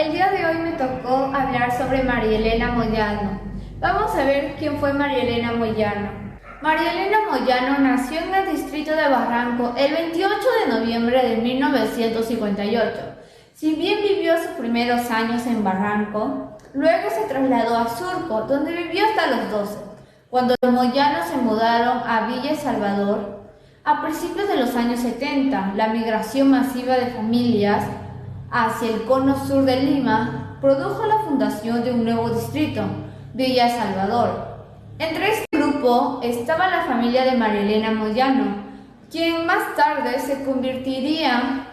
el día de hoy me tocó hablar sobre María Elena Moyano. Vamos a ver quién fue María Elena Moyano. María Elena Moyano nació en el distrito de Barranco el 28 de noviembre de 1958. Si bien vivió sus primeros años en Barranco, luego se trasladó a Surco, donde vivió hasta los 12, cuando los Moyanos se mudaron a Villa Salvador. A principios de los años 70, la migración masiva de familias hacia el cono sur de Lima produjo la fundación de un nuevo distrito, Villa Salvador. Entre este grupo estaba la familia de María Elena Moyano, quien más tarde se convertiría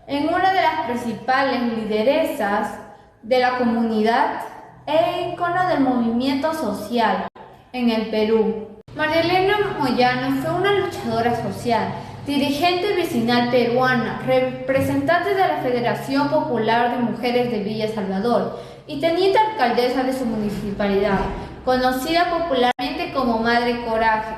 en una de las principales lideresas de la comunidad e ícono del movimiento social en el Perú. María Elena Moyano fue una luchadora social, dirigente vecinal peruana, representante de la Federación Popular de Mujeres de Villa Salvador y teniente alcaldesa de su municipalidad, conocida popularmente como Madre Coraje.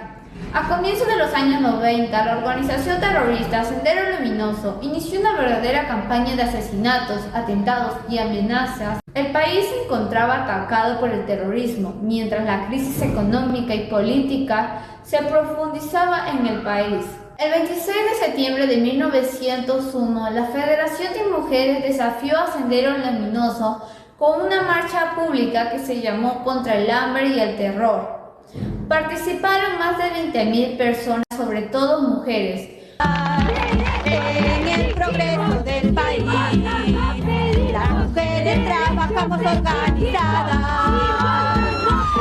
A comienzos de los años 90, la organización terrorista Sendero Luminoso inició una verdadera campaña de asesinatos, atentados y amenazas. El país se encontraba atacado por el terrorismo, mientras la crisis económica y política se profundizaba en el país. El 26 de septiembre de 1901, la Federación de Mujeres desafió a Sendero Luminoso con una marcha pública que se llamó Contra el Hambre y el Terror. Participaron más de 20.000 personas, sobre todo mujeres. En el progreso del país, las mujeres trabajamos organizadas.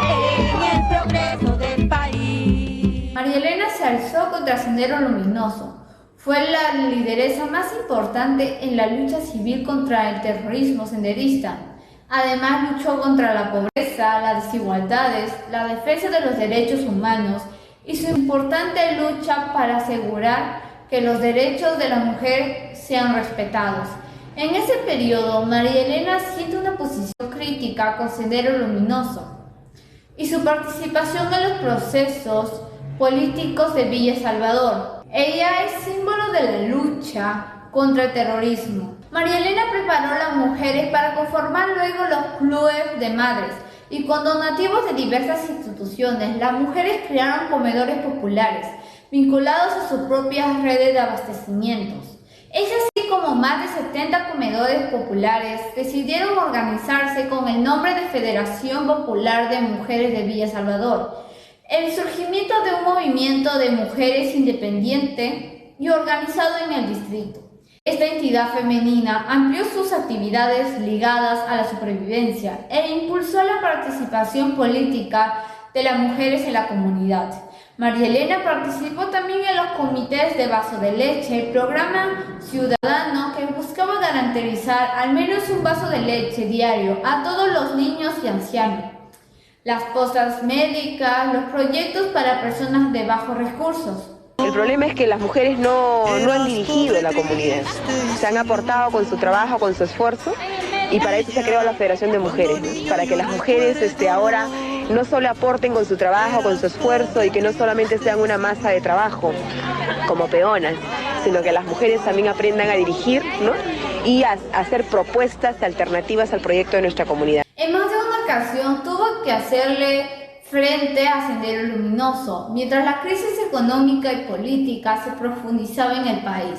En el progreso del país. María Elena se alzó contra Sendero Luminoso. Fue la lideresa más importante en la lucha civil contra el terrorismo senderista. Además, luchó contra la pobreza, las desigualdades, la defensa de los derechos humanos y su importante lucha para asegurar que los derechos de la mujer sean respetados. En ese periodo, María Elena siente una posición crítica con Sendero Luminoso y su participación en los procesos políticos de Villa Salvador. Ella es símbolo de la lucha contra el terrorismo. María Elena preparó a las mujeres para conformar luego los clubes de madres y con donativos de diversas instituciones, las mujeres crearon comedores populares vinculados a sus propias redes de abastecimientos. Es así como más de 70 comedores populares decidieron organizarse con el nombre de Federación Popular de Mujeres de Villa Salvador. El surgimiento de un movimiento de mujeres independiente y organizado en el distrito. Esta entidad femenina amplió sus actividades ligadas a la supervivencia e impulsó la participación política de las mujeres en la comunidad. María Elena participó también en los comités de vaso de leche, programa ciudadano que buscaba garantizar al menos un vaso de leche diario a todos los niños y ancianos. Las postas médicas, los proyectos para personas de bajos recursos. El problema es que las mujeres no han dirigido la comunidad, se han aportado con su trabajo, con su esfuerzo, y para eso se ha creado la Federación de Mujeres, ¿no? Para que las mujeres ahora no solo aporten con su trabajo, con su esfuerzo, y que no solamente sean una masa de trabajo como peonas, sino que las mujeres también aprendan a dirigir, ¿no? Y a hacer propuestas alternativas al proyecto de nuestra comunidad. En más de una ocasión tuvo que hacerle frente a Sendero Luminoso, mientras la crisis económica y política se profundizaba en el país.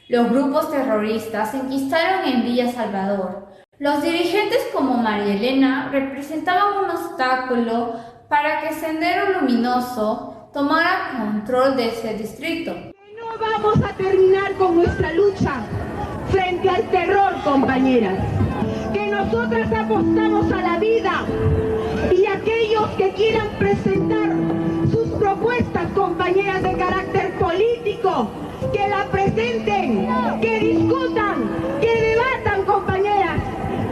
Los grupos terroristas se enquistaron en Villa Salvador. Los dirigentes como María Elena representaban un obstáculo para que Sendero Luminoso tomara control de ese distrito. No vamos a terminar con nuestra lucha frente al terror, compañeras. Que nosotras apostamos a la vida. Y aquellos que quieran presentar sus propuestas, compañeras, de carácter político, que la presenten, que discutan, que debatan, compañeras,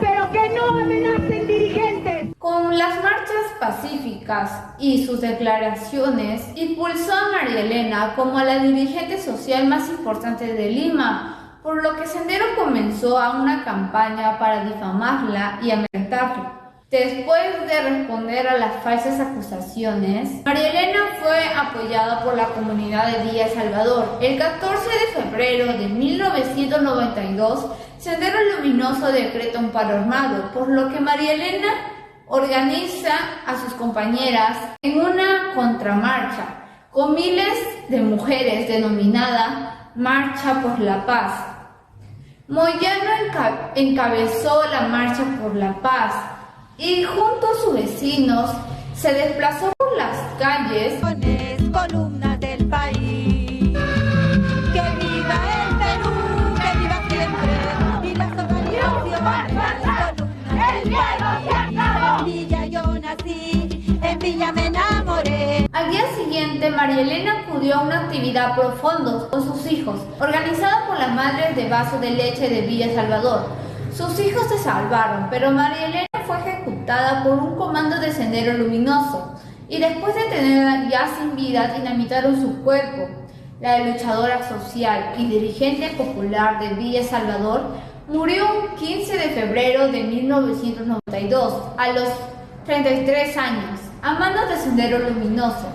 pero que no amenacen dirigentes. Con las marchas pacíficas y sus declaraciones, impulsó a María Elena como la dirigente social más importante de Lima, por lo que Sendero comenzó a una campaña para difamarla y amedrentarla. Después de responder a las falsas acusaciones, María Elena fue apoyada por la comunidad de Villa El Salvador. El 14 de febrero de 1992, Sendero Luminoso decreta un paro armado, por lo que María Elena organiza a sus compañeras en una contramarcha con miles de mujeres denominada Marcha por la Paz. Moyano encabezó la Marcha por la Paz y junto a sus vecinos se desplazó por las calles. Columnas del país. Que viva el Perú, que viva siempre. Y las organizaciones, columnas del país. En Villa yo nací, en Villa me enamoré. Al día siguiente, María Elena acudió a una actividad pro fondos con sus hijos, organizada por las madres de vaso de leche de Villa El Salvador. Sus hijos se salvaron, pero María Elena fue ejecutada por un comando de Sendero Luminoso y después de tenerla ya sin vida dinamitaron su cuerpo. La luchadora social y dirigente popular de Villa El Salvador murió un 15 de febrero de 1992 a los 33 años a manos de Sendero Luminoso.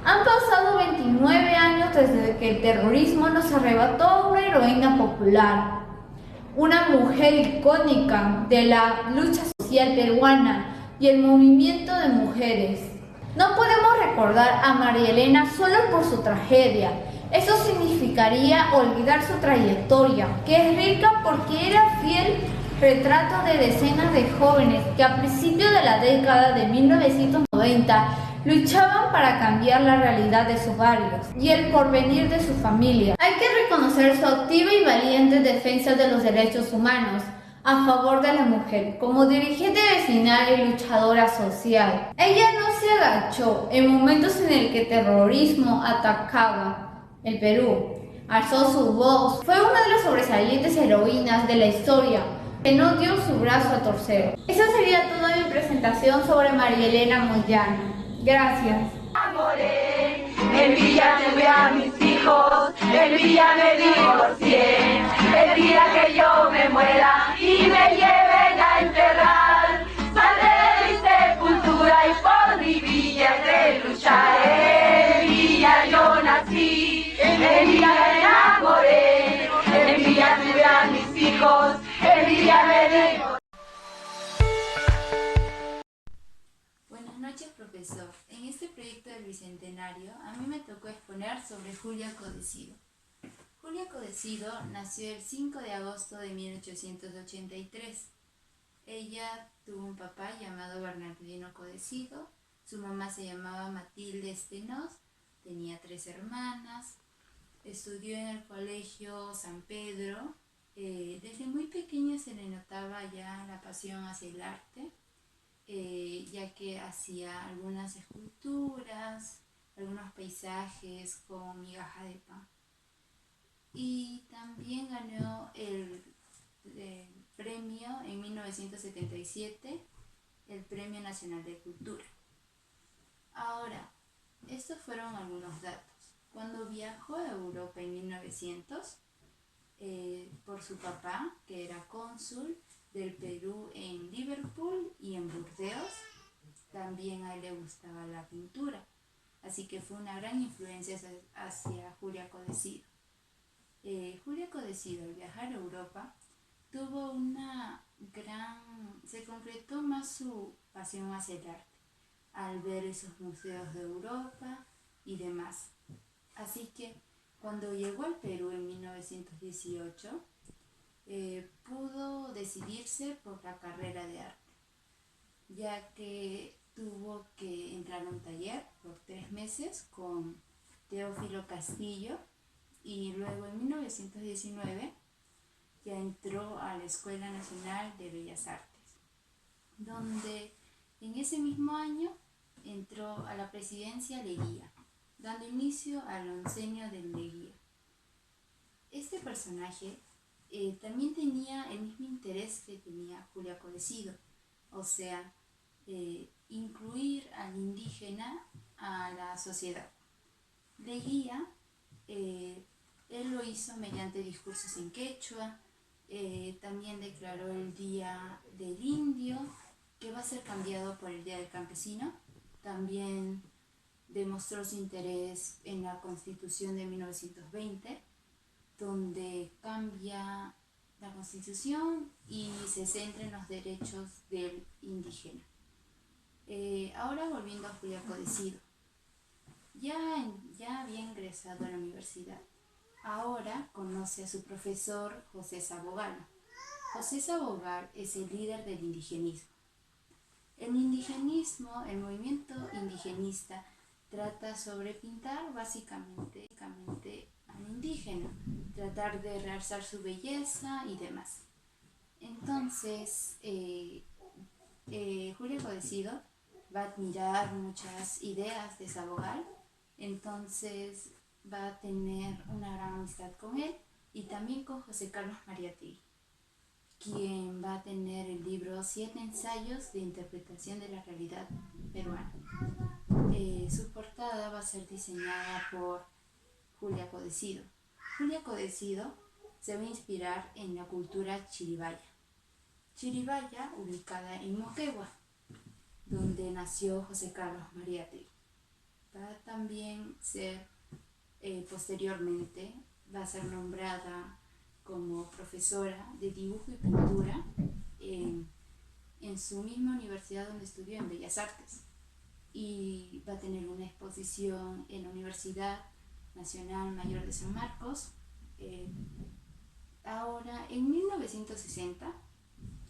Han pasado 29 años desde que el terrorismo nos arrebató a una heroína popular, una mujer icónica de la lucha social peruana y el movimiento de mujeres. No podemos recordar a María Elena solo por su tragedia. Eso significaría olvidar su trayectoria, que es rica porque era fiel retrato de decenas de jóvenes que a principios de la década de 1990 luchaban para cambiar la realidad de sus barrios y el porvenir de su familia. Hay que reconocer su activa y valiente defensa de los derechos humanos a favor de la mujer, como dirigente vecinal y luchadora social. Ella no se agachó en momentos en el que el terrorismo atacaba el Perú. Alzó su voz, fue una de las sobresalientes heroínas de la historia, que no dio su brazo a torcer. Esa sería toda mi presentación sobre María Elena Moyano. Gracias. En Villa tuve a mis hijos, en Villa me divorcié. El día que yo me muera y me lleven a enterrar, saldré de mi sepultura y por mi villa de lucharé. En Villa yo nací, en Villa me enamoré, en Villa tuve a mis hijos, en Villa me divorcié. Buenas noches, profesor. En este proyecto del Bicentenario, a mí me tocó exponer sobre Julia Codecido. Julia Codecido nació el 5 de agosto de 1883. Ella tuvo un papá llamado Bernardino Codecido, su mamá se llamaba Matilde Estenos, tenía 3 hermanas, estudió en el colegio San Pedro. Desde muy pequeña se le notaba ya la pasión hacia el arte, ya que hacía algunas esculturas, algunos paisajes con migaja de pan. Y también ganó el premio en 1977, el Premio Nacional de Cultura. Ahora, estos fueron algunos datos. Cuando viajó a Europa en 1900, por su papá, que era cónsul del Perú en Liverpool y en Burdeos, también a él le gustaba la pintura, así que fue una gran influencia hacia Julia Codecido. Julia Codecido, al viajar a Europa, tuvo se concretó más su pasión hacia el arte, al ver esos museos de Europa y demás. Así que cuando llegó al Perú en 1918, pudo decidirse por la carrera de arte, ya que tuvo que entrar a un taller por 3 meses con Teófilo Castillo y luego en 1919 ya entró a la Escuela Nacional de Bellas Artes, donde en ese mismo año entró a la presidencia Leguía, dando inicio al oncenio del Leguía. Este personaje también tenía el mismo interés que tenía Julia Codecido, o sea, incluir al indígena a la sociedad. Leguía, él lo hizo mediante discursos en quechua, también declaró el Día del Indio que va a ser cambiado por el Día del Campesino. También demostró su interés en la Constitución de 1920, donde cambia la Constitución y se centra en los derechos del indígena. Ahora volviendo a Julia Codicido, ya había ingresado a la universidad. Ahora conoce a su profesor José Sabogal. José Sabogal es el líder del indigenismo. El indigenismo, el movimiento indigenista, trata sobre pintar básicamente al indígena, tratar de realzar su belleza y demás. Entonces, Julia Codicido va a admirar muchas ideas de Sabogal, entonces va a tener una gran amistad con él y también con José Carlos Mariátegui, quien va a tener el libro 7 ensayos de interpretación de la realidad peruana. Su portada va a ser diseñada por Julia Codicido. Julia Codicido se va a inspirar en la cultura chiribaya. Chiribaya, ubicada en Moquegua, donde nació José Carlos Mariátegui. Va a también ser, posteriormente, va a ser nombrada como profesora de dibujo y pintura en su misma universidad donde estudió, en Bellas Artes. Y va a tener una exposición en la Universidad Nacional Mayor de San Marcos. Ahora, en 1960,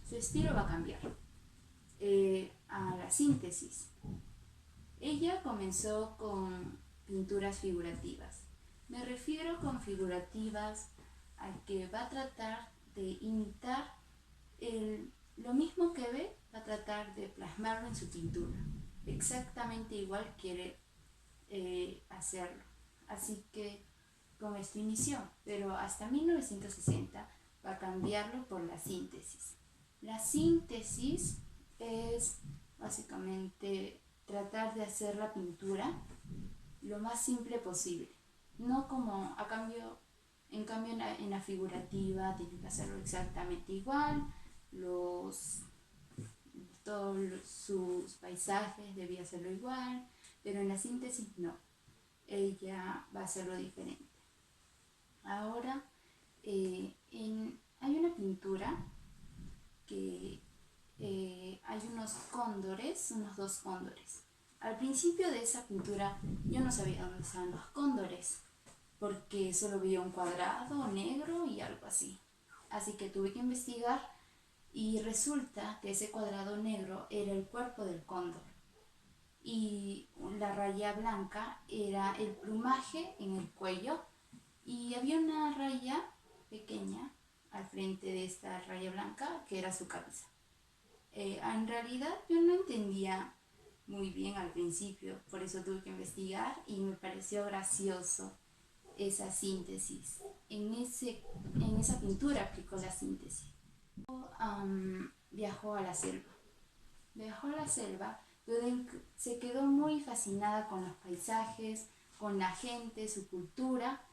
su estilo va a cambiar a la síntesis. Ella comenzó con pinturas figurativas. Me refiero con figurativas a que va a tratar de imitar lo mismo que ve, va a tratar de plasmarlo en su pintura. Exactamente igual quiere hacerlo. Así que con esto inició, pero hasta 1960 va a cambiarlo por la síntesis. La síntesis es básicamente tratar de hacer la pintura lo más simple posible. No como en cambio en la figurativa tiene que hacerlo exactamente igual, todos sus paisajes debía hacerlo igual, pero en la síntesis no, ella va a hacerlo diferente. Ahora hay una pintura que hay unos cóndores, unos 2 cóndores. Al principio de esa pintura yo no sabía dónde estaban los cóndores, porque solo veía un cuadrado negro y algo así. Así que tuve que investigar y resulta que ese cuadrado negro era el cuerpo del cóndor y la raya blanca era el plumaje en el cuello y había una raya pequeña al frente de esta raya blanca que era su cabeza. En realidad yo no entendía muy bien al principio, por eso tuve que investigar y me pareció gracioso esa síntesis. En esa pintura aplicó la síntesis. Viajó a la selva, donde se quedó muy fascinada con los paisajes, con la gente, su cultura,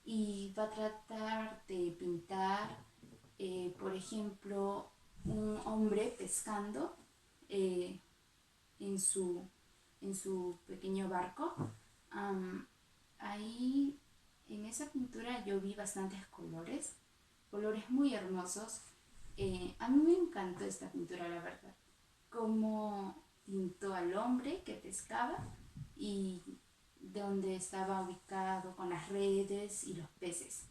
y va a tratar de pintar, por ejemplo, un hombre pescando en su pequeño barco. Ahí en esa pintura yo vi bastantes colores muy hermosos. A mí me encantó esta pintura, la verdad, cómo pintó al hombre que pescaba y donde estaba ubicado con las redes y los peces.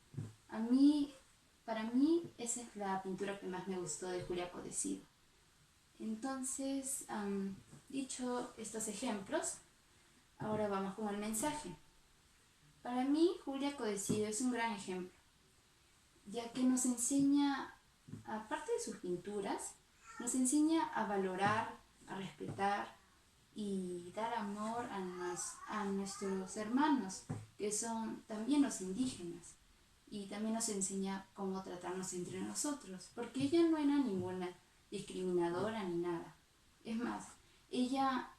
Para mí esa es la pintura que más me gustó de Julia Codicido. Entonces, dicho estos ejemplos, ahora vamos con el mensaje. Para mí Julia Codicido es un gran ejemplo, ya que nos enseña, aparte de sus pinturas, nos enseña a valorar, a respetar y dar amor a nuestros hermanos, que son también los indígenas. Y también nos enseña cómo tratarnos entre nosotros, porque ella no era ninguna discriminadora ni nada. Es más, ella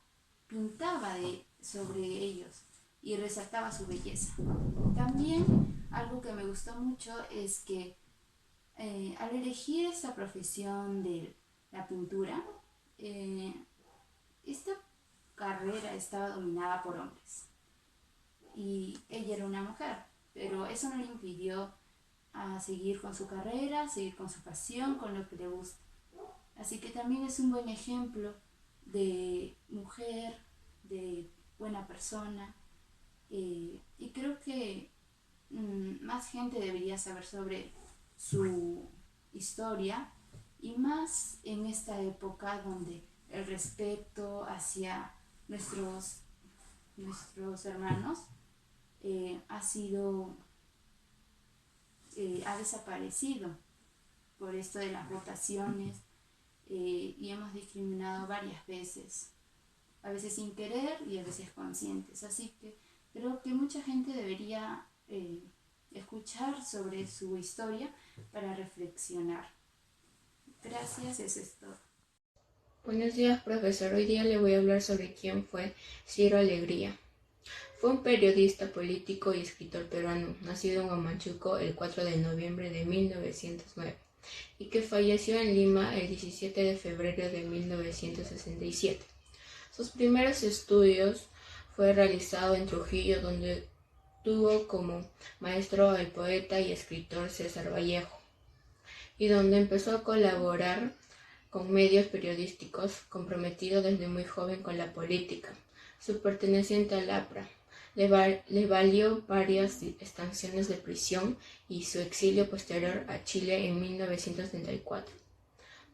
pintaba sobre ellos y resaltaba su belleza. También algo que me gustó mucho es que al elegir esta profesión de la pintura, esta carrera estaba dominada por hombres y ella era una mujer, pero eso no le impidió a seguir con su carrera, seguir con su pasión, con lo que le gusta. Así que también es un buen ejemplo de mujer, de buena persona, y creo que más gente debería saber sobre su historia, y más en esta época donde el respeto hacia nuestros hermanos ha desaparecido por esto de las votaciones, y hemos discriminado varias veces, a veces sin querer y a veces conscientes. Así que creo que mucha gente debería escuchar sobre su historia para reflexionar. Gracias, eso es todo. Buenos días, profesor. Hoy día le voy a hablar sobre quién fue Ciro Alegría. Fue un periodista, político y escritor peruano, nacido en Huamachuco el 4 de noviembre de 1909 y que falleció en Lima el 17 de febrero de 1967. Sus primeros estudios fue realizado en Trujillo, donde tuvo como maestro al poeta y escritor César Vallejo, y donde empezó a colaborar con medios periodísticos, comprometido desde muy joven con la política. Su perteneciente al APRA le valió varias estancias de prisión y su exilio posterior a Chile en 1934.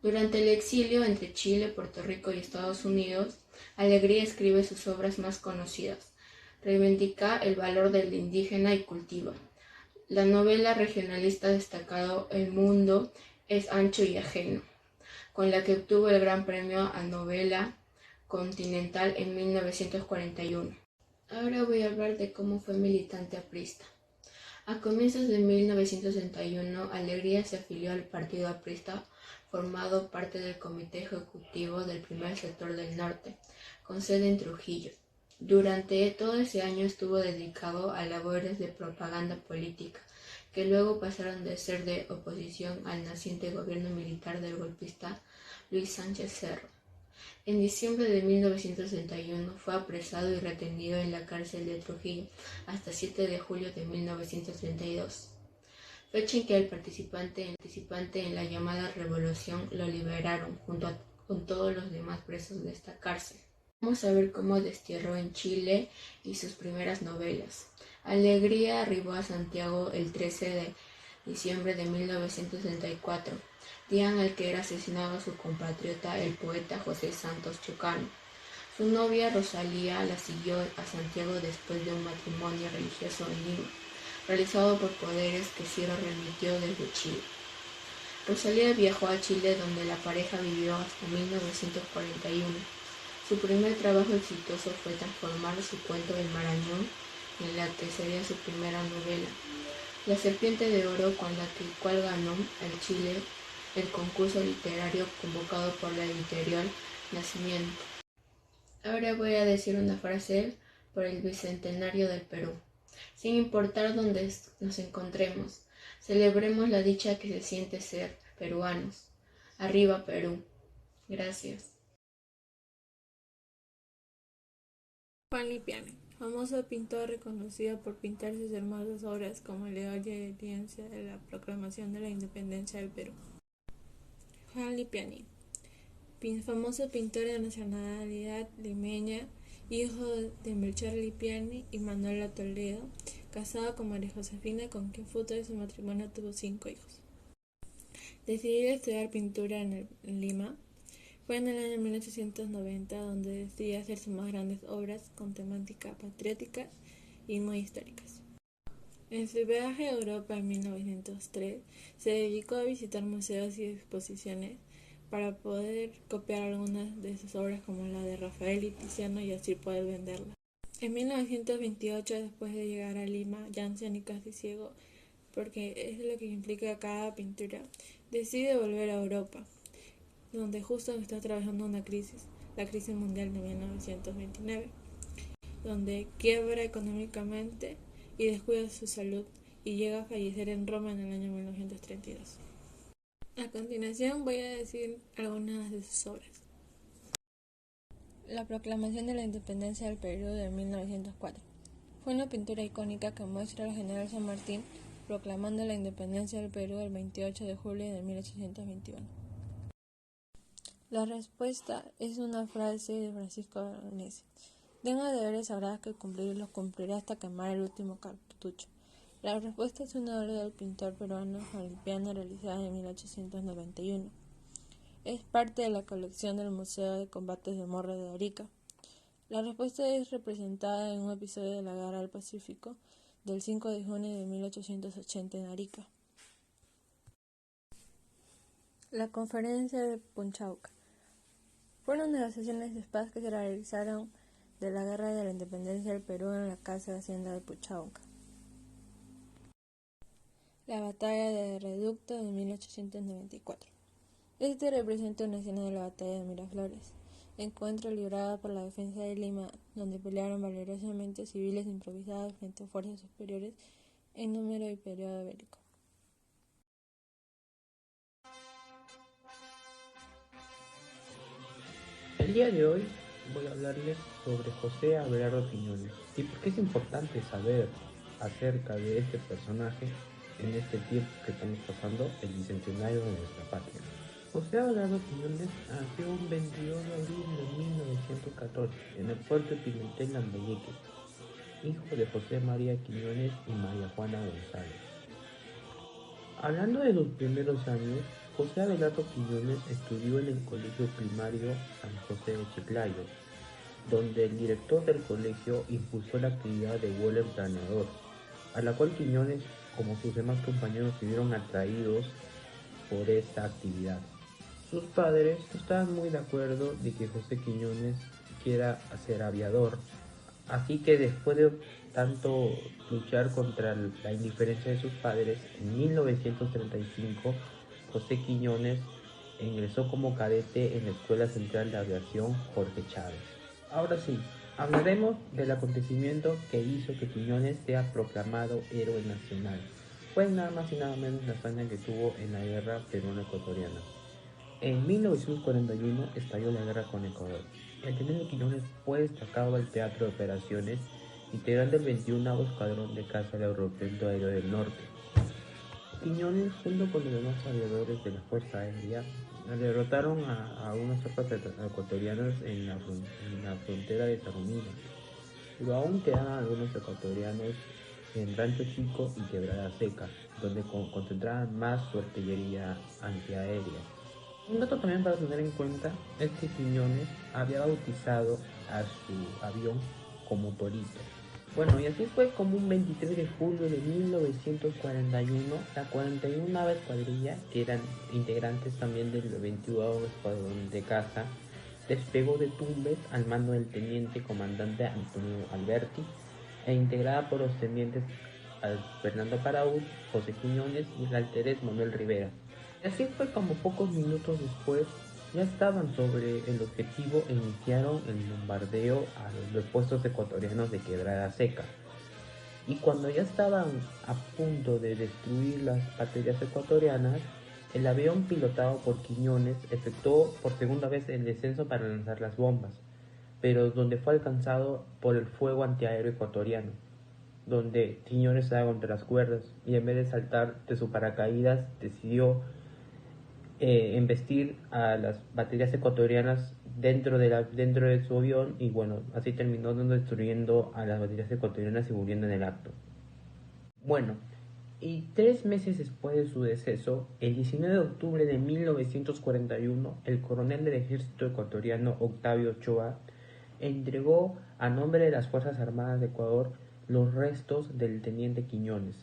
Durante el exilio entre Chile, Puerto Rico y Estados Unidos, Alegría escribe sus obras más conocidas. Reivindica el valor del indígena y cultiva. La novela regionalista destacado El mundo es ancho y ajeno, con la que obtuvo el Gran Premio a Novela Continental en 1941. Ahora voy a hablar de cómo fue militante aprista. A comienzos de 1961, Alegría se afilió al Partido Aprista, formado parte del Comité Ejecutivo del Primer Sector del Norte, con sede en Trujillo. Durante todo ese año estuvo dedicado a labores de propaganda política, que luego pasaron de ser de oposición al naciente gobierno militar del golpista Luis Sánchez Cerro. En diciembre de 1961 fue apresado y retenido en la cárcel de Trujillo hasta 7 de julio de 1932, fecha en que el participante en la llamada revolución lo liberaron junto con todos los demás presos de esta cárcel. Vamos a ver cómo destierró en Chile y sus primeras novelas. Alegría arribó a Santiago el 13 de diciembre de 1964, día en el que era asesinado su compatriota, el poeta José Santos Chocano. Su novia Rosalía la siguió a Santiago después de un matrimonio religioso en Lima, realizado por poderes que Ciro remitió desde Chile. Rosalía viajó a Chile, donde la pareja vivió hasta 1941. Su primer trabajo exitoso fue transformar su cuento El Marañón en la que sería su primera novela, La Serpiente de Oro, con la cual ganó el Chile el concurso literario convocado por la editorial Nacimiento. Ahora voy a decir una frase por el Bicentenario del Perú. Sin importar dónde nos encontremos, celebremos la dicha que se siente ser peruanos. Arriba Perú. Gracias. Juan Lipiani, famoso pintor reconocido por pintar sus hermosas obras como el Eolia y Audiencia de la Proclamación de la Independencia del Perú. Juan Lipiani, famoso pintor de nacionalidad limeña, hijo de Melchor Lipiani y Manuela Toledo, casado con María Josefina, con quien fruto de su matrimonio tuvo 5 hijos. Decidió estudiar pintura en Lima. Fue en el año 1890 donde decidió hacer sus más grandes obras con temática patriótica y muy históricas. En su viaje a Europa en 1903 se dedicó a visitar museos y exposiciones para poder copiar algunas de sus obras como la de Rafael y Tiziano y así poder venderlas. En 1928, después de llegar a Lima, ya anciano y casi ciego, porque es lo que implica cada pintura, decide volver a Europa, donde justo está trabajando una crisis, la crisis mundial de 1929, donde quiebra económicamente y descuida su salud y llega a fallecer en Roma en el año 1932. A continuación voy a decir algunas de sus obras. La proclamación de la independencia del Perú de 1904 fue una pintura icónica que muestra al general San Martín proclamando la independencia del Perú el 28 de julio de 1821. La respuesta es una frase de Francisco Bolognesi: tengo deberes sagrados que cumplir y los cumpliré hasta quemar el último cartucho. La respuesta es una obra del pintor peruano Juan Lipiana realizada en 1891. Es parte de la colección del Museo de Combates de Morro de Arica. La respuesta es representada en un episodio de la Guerra del Pacífico del 5 de junio de 1880 en Arica. La Conferencia de Punchauca. Fueron negociaciones de paz que se realizaron de la Guerra de la Independencia del Perú en la Casa de Hacienda de Punchauca. La Batalla de Reducto de 1894. Este representa una escena de la Batalla de Miraflores, encuentro librado por la defensa de Lima, donde pelearon valerosamente civiles improvisados frente a fuerzas superiores en número y periodo bélico. El día de hoy voy a hablarles sobre José Abelardo Quiñones y por qué es importante saber acerca de este personaje en este tiempo que estamos pasando, el bicentenario de nuestra patria. José Abelardo Quiñones nació un 22 de abril de 1914 en el puerto de Pimentel, Lambayeque, hijo de José María Quiñones y María Juana González. Hablando de los primeros años, José Abelardo Quiñones estudió en el colegio primario San José de Chiclayo, donde el director del colegio impulsó la actividad de huelga planeador, a la cual Quiñones, como sus demás compañeros, se vieron atraídos por esta actividad. Sus padres no estaban muy de acuerdo de que José Quiñones quiera ser aviador, así que después de tanto luchar contra la indiferencia de sus padres, en 1935 José Quiñones ingresó como cadete en la Escuela Central de Aviación Jorge Chávez. Ahora sí, hablaremos del acontecimiento que hizo que Quiñones sea proclamado héroe nacional. Fue nada más y nada menos la hazaña que tuvo en la guerra peruano-ecuatoriana. En 1941 estalló la guerra con Ecuador. El teniente Quiñones fue destacado al teatro de operaciones, integrante del 21º Escuadrón de Caza del Aeropuerto Aéreo del Norte. Quiñones, junto con los demás aviadores de la Fuerza Aérea, derrotaron a unas tropas ecuatorianas en la frontera de Tarumina, pero aún quedaban algunos ecuatorianos en Rancho Chico y Quebrada Seca, donde concentraban más su artillería antiaérea. Un dato también para tener en cuenta es que Quiñones había bautizado a su avión como Torito. Bueno, y así fue como un 23 de julio de 1941, la 41ª Escuadrilla, que eran integrantes también del 21º Escuadrón de Caza, despegó de Tumbes al mando del teniente comandante Antonio Alberti, e integrada por los tenientes Fernando Paraúd, José Quiñones y el alférez Manuel Rivera. Y así fue como pocos minutos después ya estaban sobre el objetivo e iniciaron el bombardeo a los puestos ecuatorianos de Quebrada Seca. Y cuando ya estaban a punto de destruir las baterías ecuatorianas, el avión pilotado por Quiñones efectuó por segunda vez el descenso para lanzar las bombas, pero donde fue alcanzado por el fuego antiaéreo ecuatoriano, donde Quiñones estaba contra las cuerdas y en vez de saltar de su paracaídas decidió embestir a las baterías ecuatorianas dentro de su avión, y bueno, así terminó destruyendo a las baterías ecuatorianas y muriendo en el acto. Bueno, y 3 meses después de su deceso, el 19 de octubre de 1941, el coronel del ejército ecuatoriano Octavio Ochoa entregó a nombre de las Fuerzas Armadas de Ecuador los restos del teniente Quiñones,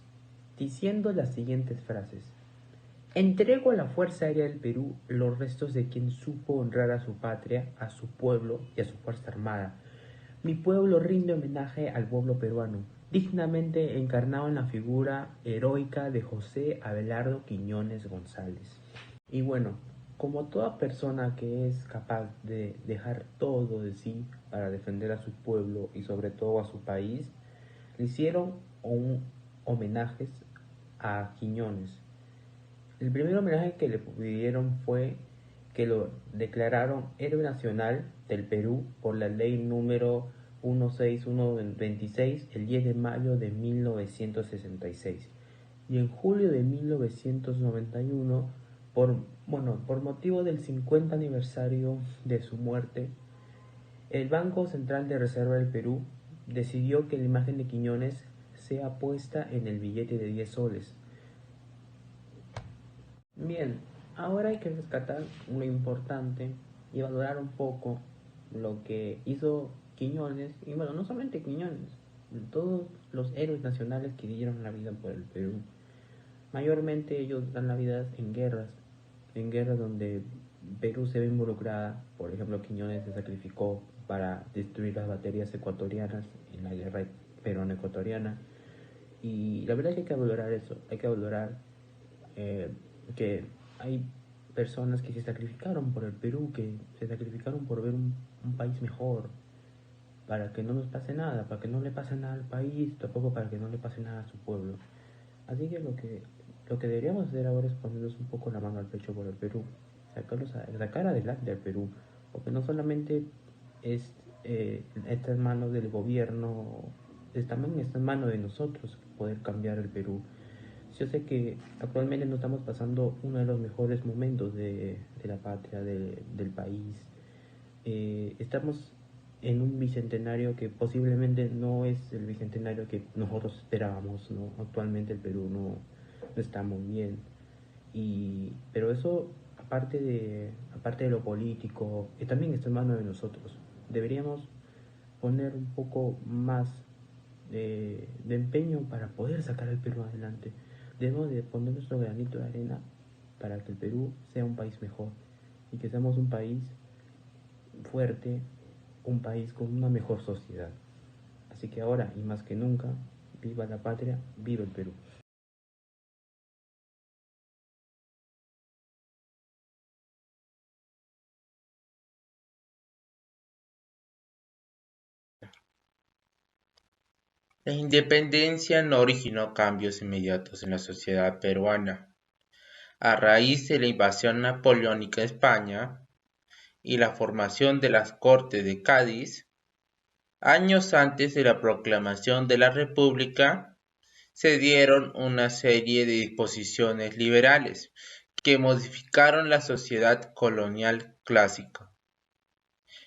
diciendo las siguientes frases: entrego a la Fuerza Aérea del Perú los restos de quien supo honrar a su patria, a su pueblo y a su Fuerza Armada. Mi pueblo rinde homenaje al pueblo peruano, dignamente encarnado en la figura heroica de José Abelardo Quiñones González. Y bueno, como toda persona que es capaz de dejar todo de sí para defender a su pueblo y sobre todo a su país, le hicieron homenajes a Quiñones. El primer homenaje que le pidieron fue que lo declararon héroe nacional del Perú por la ley número 16126 el 10 de mayo de 1966. Y en julio de 1991, por motivo del 50 aniversario de su muerte, el Banco Central de Reserva del Perú decidió que la imagen de Quiñones sea puesta en el billete de 10 soles. Bien, ahora hay que rescatar lo importante y valorar un poco lo que hizo Quiñones, y bueno, no solamente Quiñones, todos los héroes nacionales que dieron la vida por el Perú. Mayormente ellos dan la vida en guerras donde Perú se ve involucrada. Por ejemplo, Quiñones se sacrificó para destruir las baterías ecuatorianas en la guerra peruano-ecuatoriana. Y la verdad es que hay que valorar eso, hay que valorar que hay personas que se sacrificaron por el Perú, que se sacrificaron por ver un país mejor, para que no nos pase nada, para que no le pase nada al país, tampoco para que no le pase nada a su pueblo. Así que lo que deberíamos hacer ahora es ponernos un poco la mano al pecho por el Perú, sacar adelante al Perú, porque no solamente está en manos del gobierno, también está en manos de nosotros poder cambiar el Perú. Yo sé que actualmente no estamos pasando uno de los mejores momentos de la patria, del país. Estamos en un bicentenario que posiblemente no es el bicentenario que nosotros esperábamos, ¿no? Actualmente el Perú no está muy bien. Pero eso, aparte de lo político, también está en manos de nosotros. Deberíamos poner un poco más de empeño para poder sacar al Perú adelante. Debemos de poner nuestro granito de arena para que el Perú sea un país mejor y que seamos un país fuerte, un país con una mejor sociedad. Así que ahora y más que nunca, viva la patria, viva el Perú. La independencia no originó cambios inmediatos en la sociedad peruana. A raíz de la invasión napoleónica de España y la formación de las Cortes de Cádiz, años antes de la proclamación de la República, se dieron una serie de disposiciones liberales que modificaron la sociedad colonial clásica.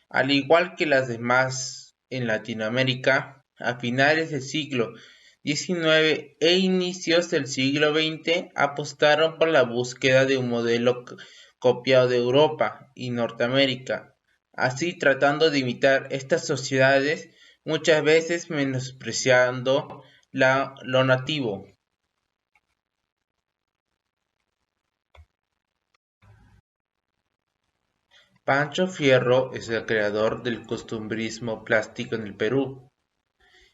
Al igual que las demás en Latinoamérica, a finales del siglo XIX e inicios del siglo XX apostaron por la búsqueda de un modelo copiado de Europa y Norteamérica, así tratando de imitar estas sociedades, muchas veces menospreciando lo nativo. Pancho Fierro es el creador del costumbrismo plástico en el Perú,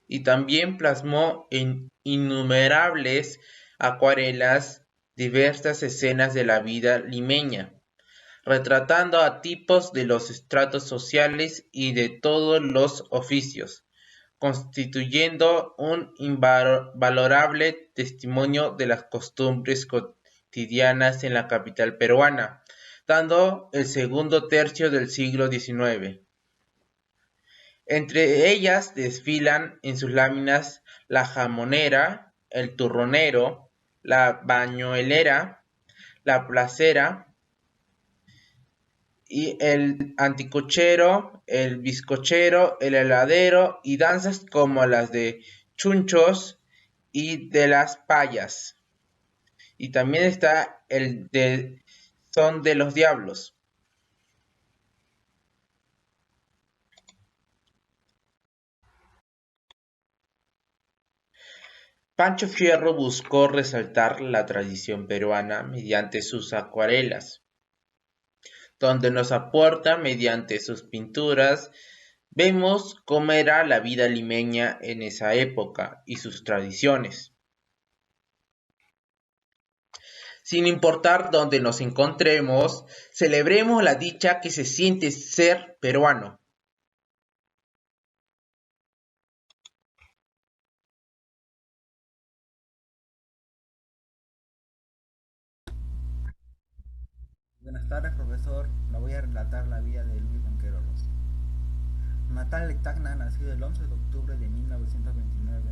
y también plasmó en innumerables acuarelas diversas escenas de la vida limeña, retratando a tipos de los estratos sociales y de todos los oficios, constituyendo un invalorable testimonio de las costumbres cotidianas en la capital peruana, dando el segundo tercio del siglo XIX. Entre ellas desfilan en sus láminas la jamonera, el turronero, la bañuelera, la placera y el anticochero, el bizcochero, el heladero y danzas como las de chunchos y de las payas. Y también está el de son de los diablos. Pancho Fierro buscó resaltar la tradición peruana mediante sus acuarelas, donde nos aporta mediante sus pinturas. Vemos cómo era la vida limeña en esa época y sus tradiciones. Sin importar dónde nos encontremos, celebremos la dicha que se siente ser peruano. Buenas tardes, profesor. a relatar la vida de Luis Banquero Rossi. Natal de Tacna, nacido el 11 de octubre de 1929,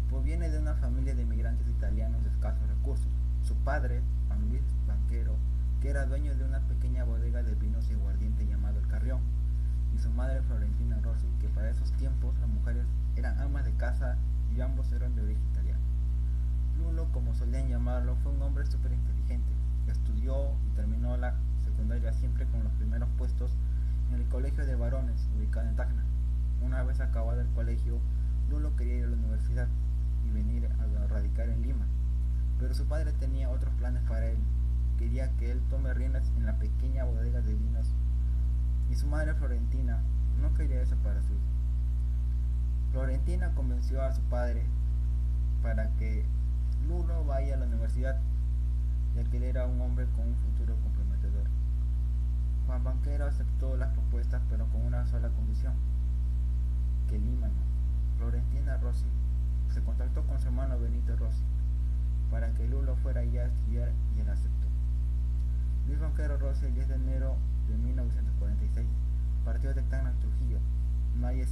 proviene de una familia de inmigrantes italianos de escasos recursos. Su padre, Juan Luis Banquero, que era dueño de una pequeña bodega de vinos y aguardiente llamado El Carrión, y su madre Florentina Rossi, que para esos tiempos las mujeres eran amas de casa y ambos eran de origen italiano. Lulo, como solían llamarlo, fue un hombre súper inteligente. Estudió y terminó la secundaria siempre con los primeros puestos en el colegio de varones, ubicado en Tacna. Una vez acabado el colegio, Lulo quería ir a la universidad y venir a radicar en Lima, pero su padre tenía otros planes para él. Quería que él tome riendas en la pequeña bodega de vinos, y su madre Florentina no quería eso para su hijo. Florentina convenció a su padre para que Lulo vaya a la universidad, ya que él era un hombre con un futuro comprometedor. Juan Banquero aceptó las propuestas, pero con una sola condición: que Lima no. Florentina Rossi se contactó con su hermano Benito Rossi para que Lulo fuera allá a estudiar, y él aceptó. Luis Banquero Rossi, el 10 de enero de 1946, partió de Tacna a Trujillo. Nadie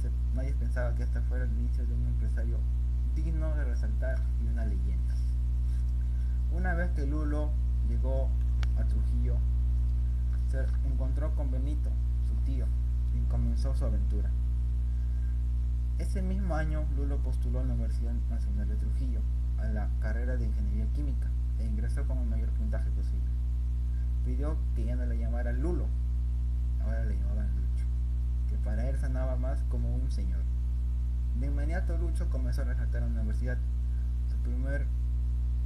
pensaba que este fuera el inicio de un empresario digno de resaltar y una leyenda. Una vez que Lulo llegó a Trujillo, se encontró con Benito, su tío, y comenzó su aventura. Ese mismo año, Lulo postuló a la Universidad Nacional de Trujillo a la carrera de Ingeniería Química e ingresó con el mayor puntaje posible. Pidió que ya no le llamaran Lulo, ahora le llamaban Lucho, que para él sonaba más como un señor. De inmediato Lucho comenzó a resaltar en la universidad.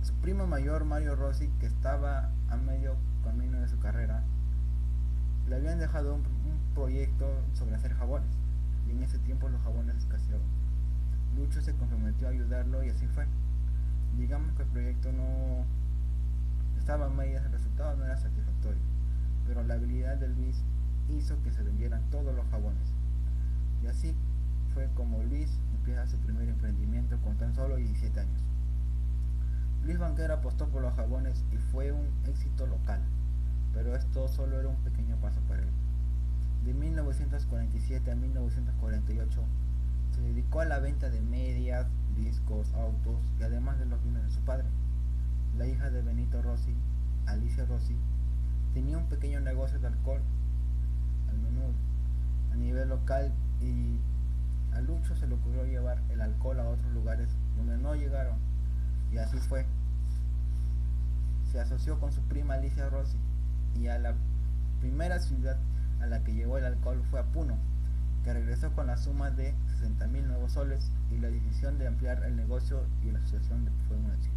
Su primo mayor, Mario Rossi, que estaba a medio camino de su carrera, le habían dejado un proyecto sobre hacer jabones, y en ese tiempo los jabones escaseaban. Lucho se comprometió a ayudarlo y así fue. Digamos que el proyecto no estaba a medias, el resultado no era satisfactorio, pero la habilidad de Luis hizo que se vendieran todos los jabones. Y así fue como Luis empieza su primer emprendimiento con tan solo 17 años. Luis Banquero apostó por los jabones y fue un éxito local, pero esto solo era un pequeño paso para él. De 1947 a 1948 se dedicó a la venta de medias, discos, autos y además de los bienes de su padre. La hija de Benito Rossi, Alicia Rossi, tenía un pequeño negocio de alcohol al menudo a nivel local, y a Lucho se le ocurrió llevar el alcohol a otros lugares donde no llegaron, y así fue. Se asoció con su prima Alicia Rossi, y a la primera ciudad a la que llevó el alcohol fue a Puno, que regresó con la suma de 60.000 nuevos soles y la decisión de ampliar el negocio, y la asociación fue un éxito.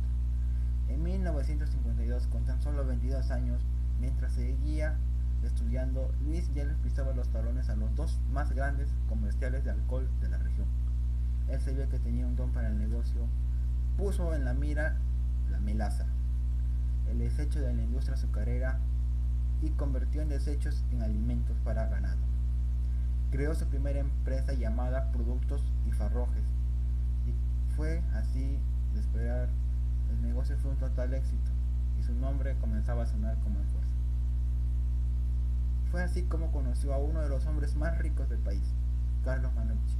En 1952, con tan solo 22 años, mientras seguía estudiando, Luis ya les pisaba los talones a los dos más grandes comerciales de alcohol de la región. Él sabía que tenía un don para el negocio, puso en la mira la melaza, el desecho de la industria azucarera, y convirtió en desechos en alimentos para ganado. Creó su primera empresa llamada Productos y Farrojes, y fue así de esperar. El negocio fue un total éxito y su nombre comenzaba a sonar como el fuerza. Fue así como conoció a uno de los hombres más ricos del país, Carlos Manucci,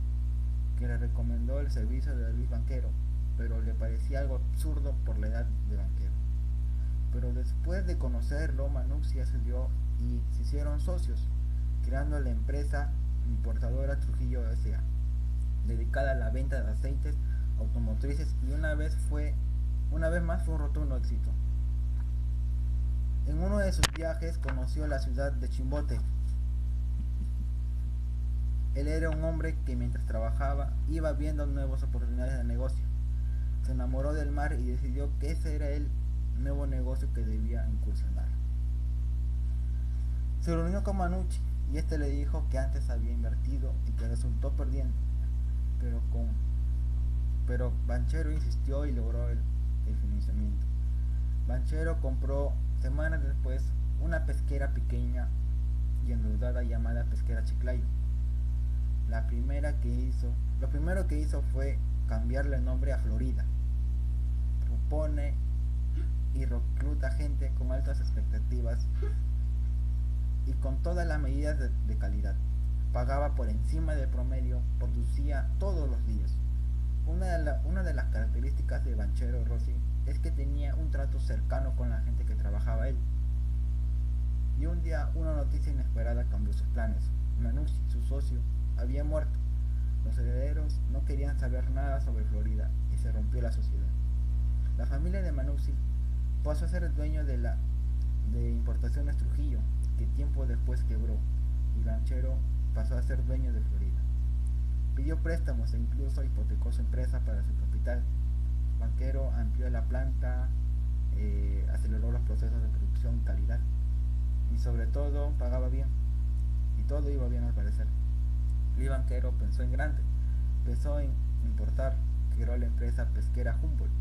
que le recomendó el servicio de Luis Banquero, pero le parecía algo absurdo por la edad de Banquero. Pero después de conocerlo, Manucci accedió y se hicieron socios, creando la empresa importadora Trujillo S.A., dedicada a la venta de aceites automotrices, y una vez más fue un rotundo éxito. En uno de sus viajes conoció la ciudad de Chimbote. Él era un hombre que mientras trabajaba iba viendo nuevas oportunidades de negocio. Se enamoró del mar y decidió que ese era el nuevo negocio que debía incursionar. Se reunió con Manucci y este le dijo que antes había invertido y que resultó perdiendo, pero Banchero insistió y logró el financiamiento. Banchero compró semanas después una pesquera pequeña y endeudada llamada Pesquera Chiclayo. Lo primero que hizo fue cambiarle el nombre a Florida. Propone y recluta gente con altas expectativas y con todas las medidas de calidad. Pagaba por encima del promedio, producía todos los días. Una de las características de Banchero Rossi es que tenía un trato cercano con la gente que trabajaba él. Y un día una noticia inesperada cambió sus planes. Manuzzi, su socio, había muerto. Los herederos no querían saber nada sobre Florida y se rompió la sociedad. La familia de Manuzzi pasó a ser el dueño de Importaciones Trujillo, que tiempo después quebró, y Banchero pasó a ser dueño de Florida. Pidió préstamos e incluso hipotecó su empresa para su capital. Banchero amplió la planta, aceleró los procesos de producción y calidad, y sobre todo pagaba bien, y todo iba bien al parecer. Luis Banchero pensó en grande, pensó en importar, creó la empresa pesquera Humboldt,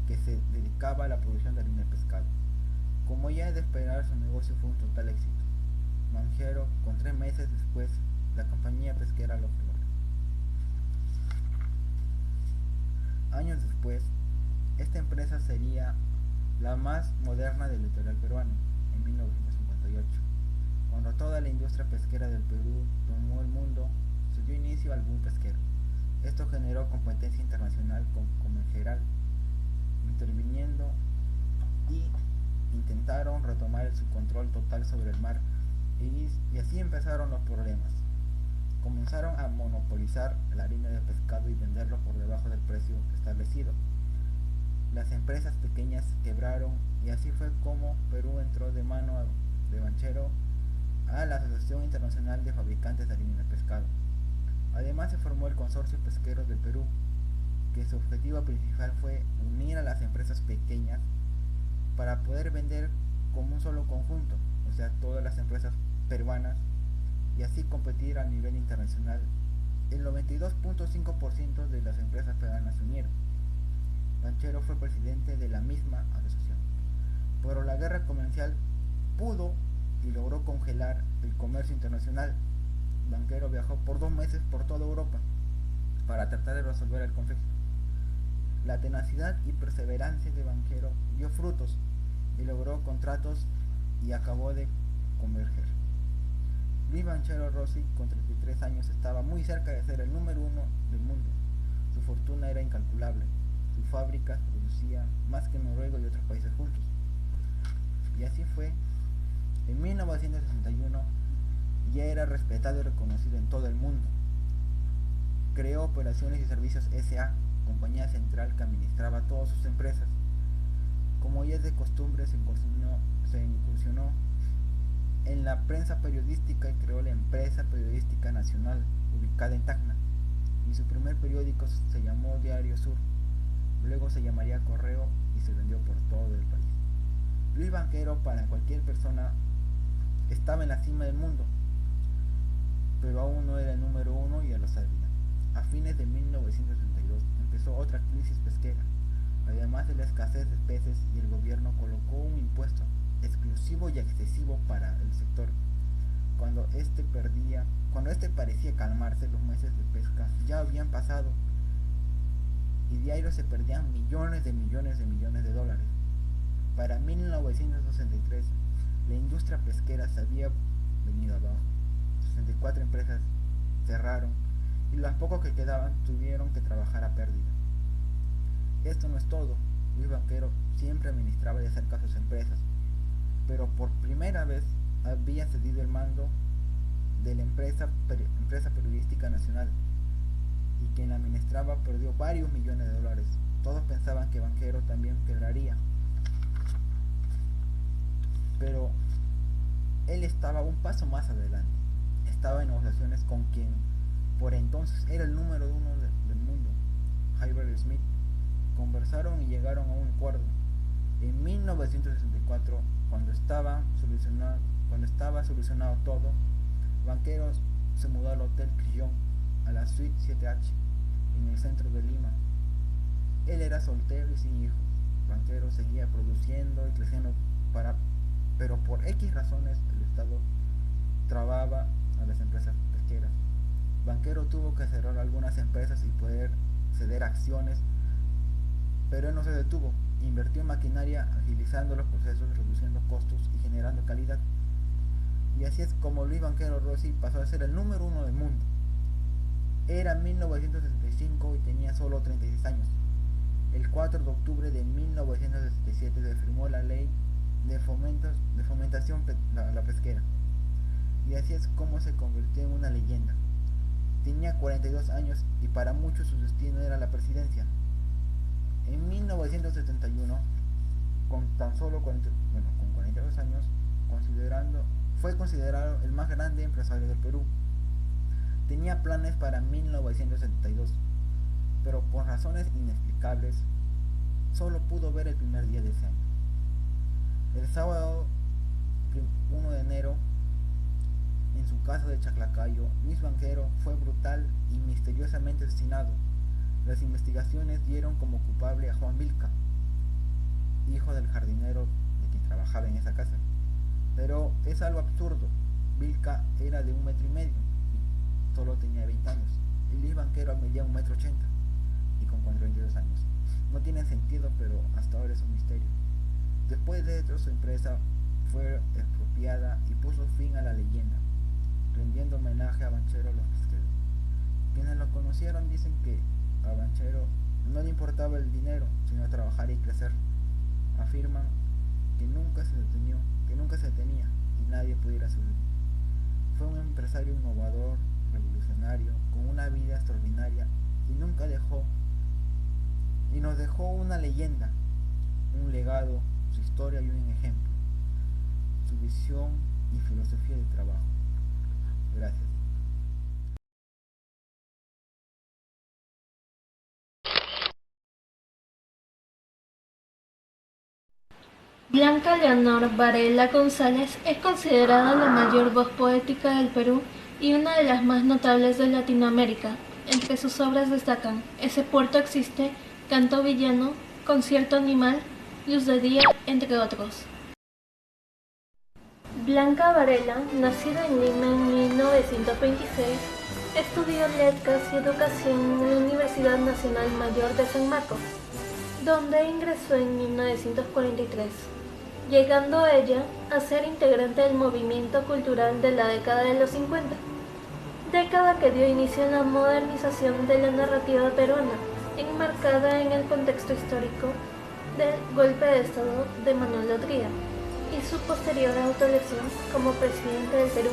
que se dedicaba a la producción de harina de pescado. Como ya es de esperar, su negocio fue un total éxito. Banchero, con 3 meses después, la compañía pesquera lo logró. Años después, esta empresa sería la más moderna del litoral peruano, en 1958. Cuando toda la industria pesquera del Perú tomó el mundo, se dio inicio al boom pesquero. Esto generó competencia internacional con Comergeral, interviniendo y intentaron retomar su control total sobre el mar, y así empezaron los problemas. Comenzaron a monopolizar la harina de pescado y venderlo por debajo del precio establecido. Las empresas pequeñas quebraron y así fue como Perú entró de mano de Banchero a la Asociación Internacional de Fabricantes de Harina de Pescado. Además se formó el Consorcio Pesquero del Perú, que su objetivo principal fue unir a las empresas pequeñas para poder vender como un solo conjunto, o sea, todas las empresas peruanas, y así competir a nivel internacional. El 92.5% de las empresas peruanas se unieron. Banchero fue presidente de la misma asociación, pero la guerra comercial pudo y logró congelar el comercio internacional. Banchero viajó por 2 meses por toda Europa para tratar de resolver el conflicto. La tenacidad y perseverancia de Banchero dio frutos y logró contratos y acabó de converger. Luis Banchero Rossi, con 33 años, estaba muy cerca de ser el número 1 del mundo. Su fortuna era incalculable. Sus fábricas producían más que Noruega y otros países juntos. Y así fue. En 1961 ya era respetado y reconocido en todo el mundo. Creó Operaciones y Servicios S.A., compañía central que administraba todas sus empresas. Como ya es de costumbre, se incursionó en la prensa periodística y creó la Empresa Periodística Nacional, ubicada en Tacna, y su primer periódico se llamó Diario Sur. Luego se llamaría Correo y se vendió por todo el país. Luis Banchero, para cualquier persona, estaba en la cima del mundo, pero aún no era el número 1 y ya lo sabía. A fines de 1932 empezó otra crisis pesquera, además de la escasez de peces, y el gobierno colocó un impuesto exclusivo y excesivo para el sector. Cuando este parecía calmarse, los meses de pesca ya habían pasado y diario se perdían millones de dólares. Para 1963 la industria pesquera se había venido abajo. 64 empresas cerraron y los pocos que quedaban tuvieron que trabajar a pérdida. Esto no es todo. Luis Banchero siempre administraba de cerca sus empresas, pero por primera vez había cedido el mando de la empresa periodística nacional, y quien la administraba perdió varios millones de dólares. Todos pensaban que Banchero también quebraría, pero él estaba un paso más adelante. Estaba en negociaciones con quien por entonces era el número 1 del mundo, Hubert Smith. Conversaron y llegaron a un acuerdo. En 1964, cuando estaba solucionado todo, Banchero se mudó al Hotel Crillon, a la Suite 7H, en el centro de Lima. Él era soltero y sin hijos. Banchero seguía produciendo y creciendo, pero por X razones el Estado trababa a las empresas pesqueras. Banchero tuvo que cerrar algunas empresas y poder ceder acciones, pero él no se detuvo. Invirtió en maquinaria, agilizando los procesos, reduciendo costos y generando calidad. así es como Luis Banquero Rossi pasó a ser el número 1 del mundo. Era 1965 y tenía solo 36 años. El 4 de octubre de 1967 se firmó la ley de fomentación la pesquera. Y así es como se convirtió en una leyenda. Tenía 42 años y para muchos su destino era la presidencia. En 1971, con tan solo 42 años, fue considerado el más grande empresario del Perú. Tenía planes para 1972, pero por razones inexplicables, solo pudo ver el primer día de ese año. El sábado 1 de enero, en su casa de Chaclacayo, Luis Banquero fue brutal y misteriosamente asesinado. Las investigaciones dieron como culpable a Juan Vilca, hijo del jardinero de quien trabajaba en esa casa. Pero es algo absurdo. Vilca era de 1,5 metros y solo tenía 20 años. Y Luis Banquero medía 1,80 m y con 42 años. No tiene sentido, pero hasta ahora es un misterio. Después de esto, su empresa fue expropiada y puso fin a la leyenda, rendiendo homenaje a Banchero los pesqueros. Quienes lo conocieron dicen que a Banchero no le importaba el dinero, sino trabajar y crecer. Afirman que nunca se detenía y nadie pudiera subir. Fue un empresario innovador, revolucionario, con una vida extraordinaria y nos dejó una leyenda, un legado, su historia y un ejemplo, su visión y filosofía de trabajo. Gracias. Blanca Leonor Varela González es considerada la mayor voz poética del Perú y una de las más notables de Latinoamérica. Entre sus obras destacan Ese puerto existe, Canto villano, Concierto animal, Luz de día, entre otros. Blanca Varela, nacida en Lima en 1926, estudió Letras y Educación en la Universidad Nacional Mayor de San Marcos, donde ingresó en 1943, llegando ella a ser integrante del movimiento cultural de la década de los 50, década que dio inicio a la modernización de la narrativa peruana, enmarcada en el contexto histórico del golpe de Estado de Manuel Odría y su posterior autoelección como presidente del Perú,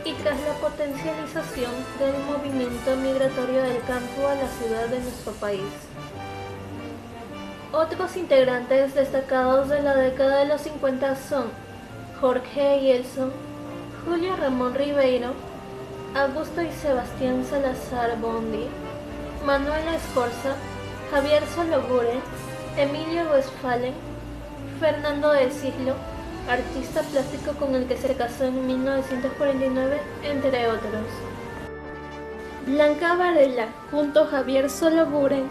y tras la potencialización del movimiento migratorio del campo a la ciudad de nuestro país. Otros integrantes destacados de la década de los 50 son Jorge Eyelson, Julio Ramón Ribeiro, Augusto y Sebastián Salazar Bondi, Manuel Escorza, Javier Sologuren, Emilio Westphalen, Fernando de Cislo, artista plástico con el que se casó en 1949, entre otros. Blanca Varela, junto a Javier Sologuren,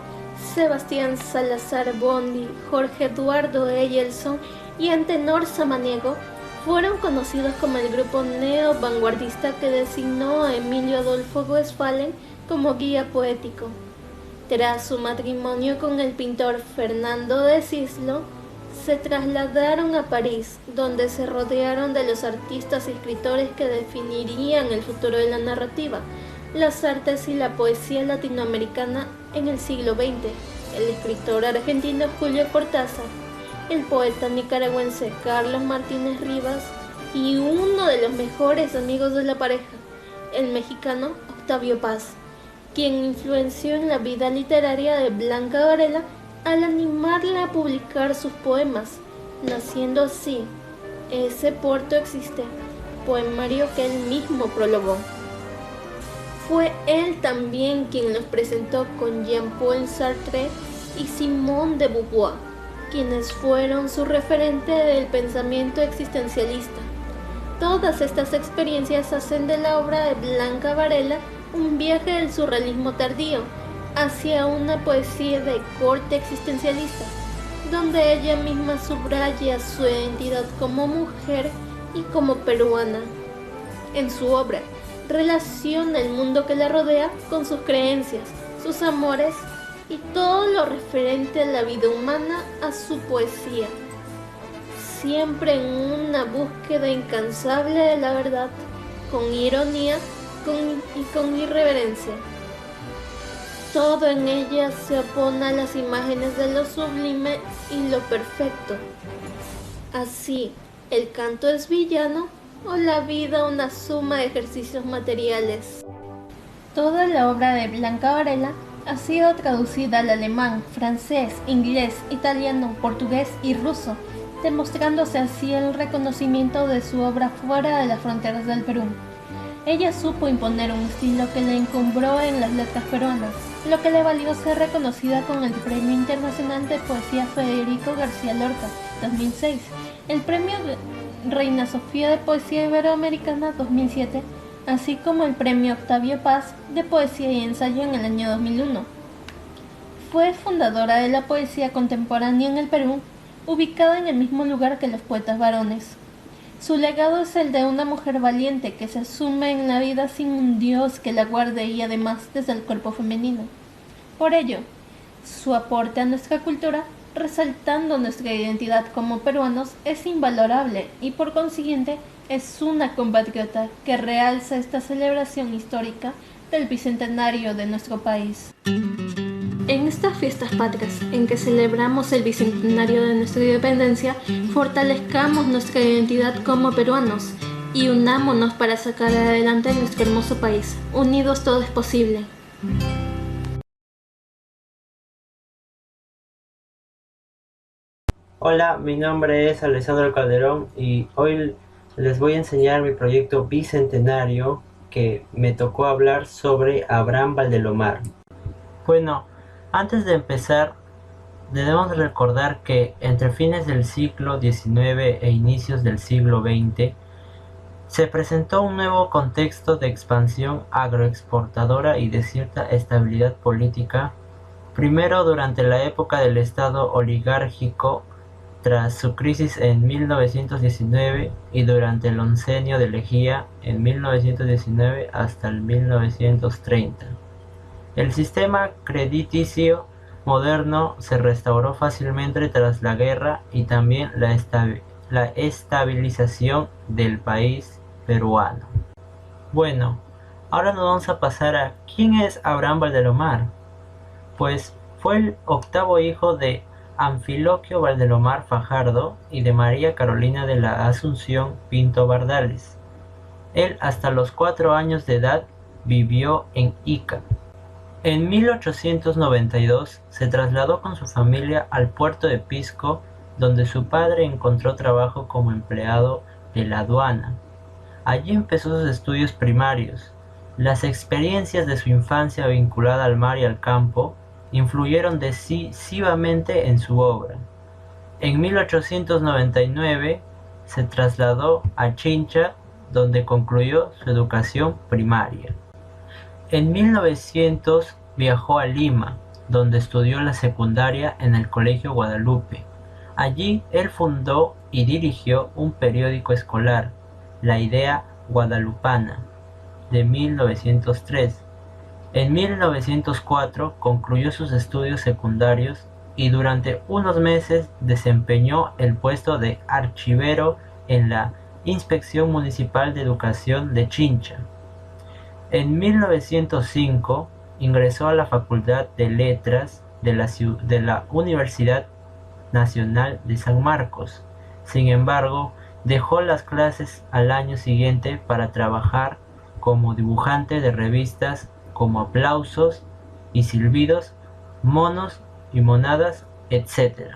Sebastián Salazar Bondi, Jorge Eduardo Eyelson y Antenor Samaniego, fueron conocidos como el grupo neo-vanguardista que designó a Emilio Adolfo Westphalen como guía poético. Tras su matrimonio con el pintor Fernando de Cislo, se trasladaron a París, donde se rodearon de los artistas y escritores que definirían el futuro de la narrativa, las artes y la poesía latinoamericana en el siglo XX, el escritor argentino Julio Cortázar, el poeta nicaragüense Carlos Martínez Rivas y uno de los mejores amigos de la pareja, el mexicano Octavio Paz, quien influenció en la vida literaria de Blanca Varela al animarla a publicar sus poemas, naciendo así Ese puerto existe, poemario que él mismo prologó. Fue él también quien los presentó con Jean-Paul Sartre y Simone de Beauvoir, quienes fueron su referente del pensamiento existencialista. Todas estas experiencias hacen de la obra de Blanca Varela un viaje del surrealismo tardío hacia una poesía de corte existencialista, donde ella misma subraya su identidad como mujer y como peruana. En su obra, relaciona el mundo que la rodea con sus creencias, sus amores y todo lo referente a la vida humana a su poesía. siempre en una búsqueda incansable de la verdad, con ironía y con irreverencia. Todo en ella se opone a las imágenes de lo sublime y lo perfecto. Así, ¿el canto es villano o la vida una suma de ejercicios materiales? Toda la obra de Blanca Varela ha sido traducida al alemán, francés, inglés, italiano, portugués y ruso, demostrándose así el reconocimiento de su obra fuera de las fronteras del Perú. Ella supo imponer un estilo que le encumbró en las letras peruanas, lo que le valió ser reconocida con el Premio Internacional de Poesía Federico García Lorca, 2006, el Premio Reina Sofía de Poesía Iberoamericana 2007, así como el Premio Octavio Paz de Poesía y Ensayo en el año 2001. Fue fundadora de la poesía contemporánea en el Perú, ubicada en el mismo lugar que los poetas varones. Su legado es el de una mujer valiente que se asume en la vida sin un dios que la guarde y además desde el cuerpo femenino. Por ello, su aporte a nuestra cultura, resaltando nuestra identidad como peruanos, es invalorable y por consiguiente es una compatriota que realza esta celebración histórica del bicentenario de nuestro país. En estas fiestas patrias, en que celebramos el bicentenario de nuestra independencia, fortalezcamos nuestra identidad como peruanos y unámonos para sacar adelante nuestro hermoso país. Unidos todo es posible. Hola, mi nombre es Alessandro Calderón y hoy les voy a enseñar mi proyecto bicentenario que me tocó hablar sobre Abraham Valdelomar. Bueno, antes de empezar, debemos recordar que entre fines del siglo XIX e inicios del siglo XX se presentó un nuevo contexto de expansión agroexportadora y de cierta estabilidad política, primero durante la época del Estado oligárquico tras su crisis en 1919 y durante el oncenio de Lejía en 1919 hasta el 1930. El sistema crediticio moderno se restauró fácilmente tras la guerra y también la estabilización del país peruano. Bueno, ahora nos vamos a pasar a ¿quién es Abraham Valdelomar? Pues fue el octavo hijo de Anfiloquio Valdelomar Fajardo y de María Carolina de la Asunción Pinto Bardales. Él hasta los 4 años de edad vivió en Ica. En 1892 se trasladó con su familia al puerto de Pisco, donde su padre encontró trabajo como empleado de la aduana. Allí empezó sus estudios primarios. Las experiencias de su infancia vinculada al mar y al campo influyeron decisivamente en su obra. En 1899 se trasladó a Chincha, donde concluyó su educación primaria. En 1900 viajó a Lima, donde estudió la secundaria en el Colegio Guadalupe. Allí él fundó y dirigió un periódico escolar, La Idea Guadalupana, de 1903. En 1904 concluyó sus estudios secundarios y durante unos meses desempeñó el puesto de archivero en la Inspección Municipal de Educación de Chincha. En 1905 ingresó a la Facultad de Letras de la Universidad Nacional de San Marcos. Sin embargo, dejó las clases al año siguiente para trabajar como dibujante de revistas como Aplausos y Silbidos, Monos y Monadas, etc.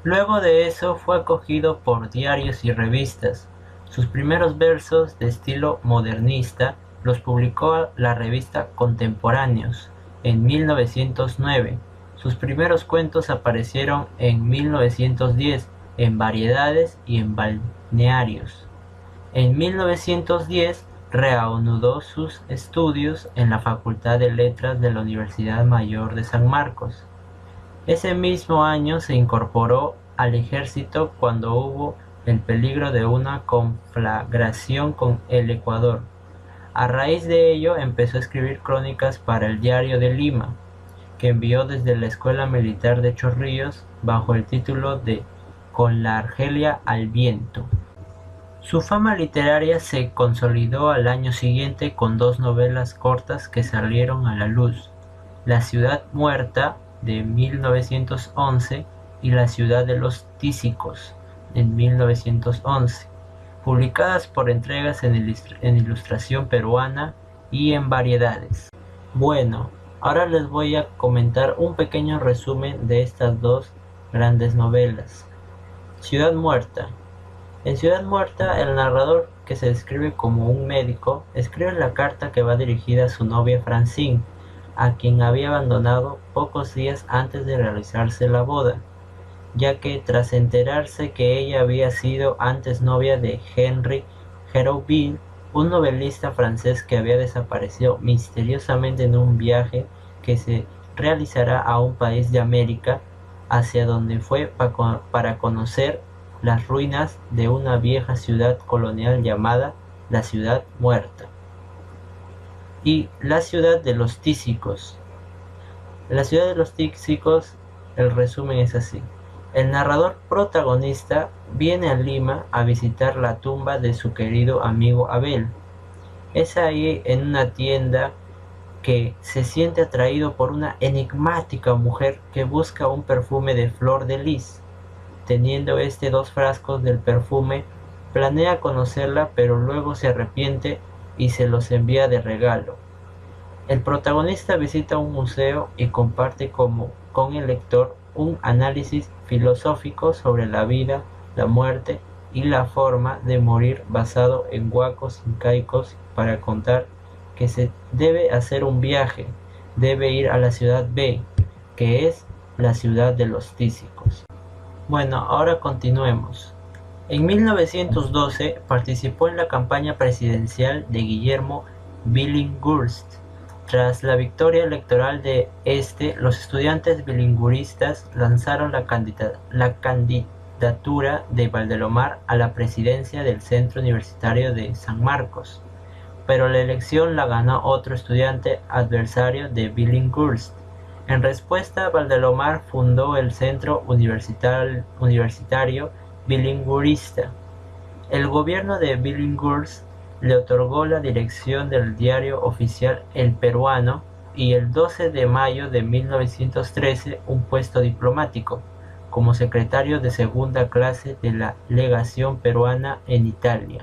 Luego de eso fue acogido por diarios y revistas. Sus primeros versos de estilo modernista los publicó la revista Contemporáneos en 1909. Sus primeros cuentos aparecieron en 1910 en Variedades y en Balnearios. En 1910 reanudó sus estudios en la Facultad de Letras de la Universidad Mayor de San Marcos. Ese mismo año se incorporó al ejército cuando hubo el peligro de una conflagración con el Ecuador. A raíz de ello empezó a escribir crónicas para el Diario de Lima, que envió desde la Escuela Militar de Chorrillos bajo el título de con la Argelia al viento. Su fama literaria se consolidó al año siguiente con 2 novelas cortas que salieron a la luz: La ciudad muerta, de 1911, y La ciudad de los tísicos, en 1911, publicadas por Entregas en Ilustración Peruana y en Variedades. Bueno, ahora les voy a comentar un pequeño resumen de estas 2 grandes novelas. Ciudad muerta. En Ciudad muerta, el narrador, que se describe como un médico, escribe la carta que va dirigida a su novia Francine, a quien había abandonado pocos días antes de realizarse la boda, ya que tras enterarse que ella había sido antes novia de Henri Hérouville, un novelista francés que había desaparecido misteriosamente en un viaje que se realizará a un país de América, hacia donde fue para conocer las ruinas de una vieja ciudad colonial llamada la Ciudad Muerta. Y La ciudad de los tísicos. La ciudad de los tísicos, el resumen es así: el narrador protagonista viene a Lima a visitar la tumba de su querido amigo Abel. Es ahí, en una tienda, que se siente atraído por una enigmática mujer que busca un perfume de flor de lis. Teniendo 2 frascos del perfume, planea conocerla, pero luego se arrepiente y se los envía de regalo. El protagonista visita un museo y comparte con el lector un análisis filosófico sobre la vida, la muerte y la forma de morir, basado en huacos incaicos, para contar que se debe hacer un viaje, debe ir a la ciudad B, que es la ciudad de los tísicos. Bueno, ahora continuemos. En 1912 participó en la campaña presidencial de Guillermo Billinghurst. Tras la victoria electoral de los estudiantes bilingüistas lanzaron la candidatura de Valdelomar a la presidencia del Centro Universitario de San Marcos, pero la elección la ganó otro estudiante adversario de Billinghurst. En respuesta, Valdelomar fundó el Centro Universitario Bilingüista. El gobierno de Billinghurst le otorgó la dirección del diario oficial El Peruano y el 12 de mayo de 1913 un puesto diplomático, como secretario de segunda clase de la legación peruana en Italia.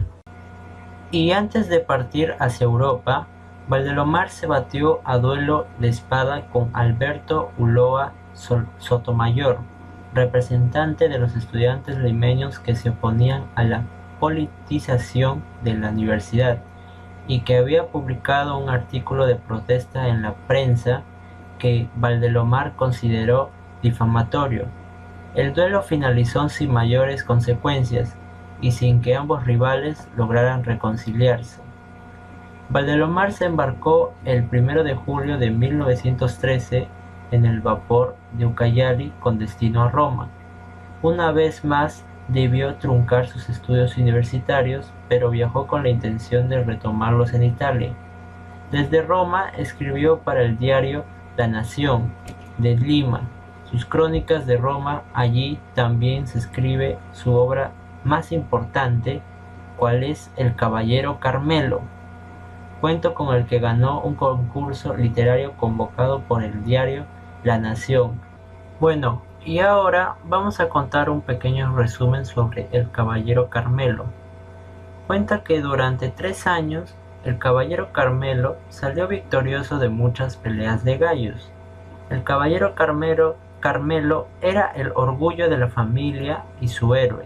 Y antes de partir hacia Europa, Valdelomar se batió a duelo de espada con Alberto Ulloa Sotomayor, representante de los estudiantes limeños que se oponían a la politización de la universidad y que había publicado un artículo de protesta en la prensa que Valdelomar consideró difamatorio. El duelo finalizó sin mayores consecuencias y sin que ambos rivales lograran reconciliarse. Valdelomar se embarcó el 1 de julio de 1913 en el vapor de Ucayali con destino a Roma. Una vez más debió truncar sus estudios universitarios, pero viajó con la intención de retomarlos en Italia. Desde Roma escribió para el diario La Nación de Lima sus crónicas de Roma. Allí también se escribe su obra más importante, cual es El Caballero Carmelo, cuento con el que ganó un concurso literario convocado por el diario La Nación. Bueno, y ahora vamos a contar un pequeño resumen sobre El Caballero Carmelo. Cuenta que durante 3 años el Caballero Carmelo salió victorioso de muchas peleas de gallos. El Caballero Carmelo era el orgullo de la familia y su héroe,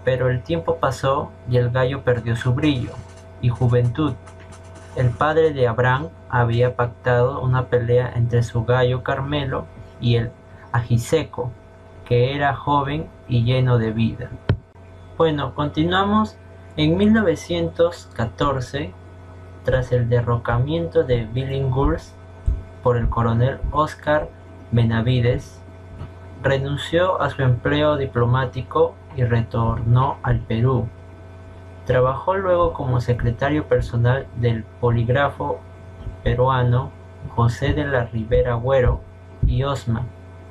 pero el tiempo pasó y el gallo perdió su brillo y juventud. El padre de Abraham había pactado una pelea entre su gallo Carmelo y el Ajiseco, que era joven y lleno de vida. Bueno, continuamos. En 1914, tras el derrocamiento de Billinghurst por el coronel Óscar Benavides, renunció a su empleo diplomático y retornó al Perú. Trabajó luego como secretario personal del polígrafo peruano José de la Ribera Agüero y Osma,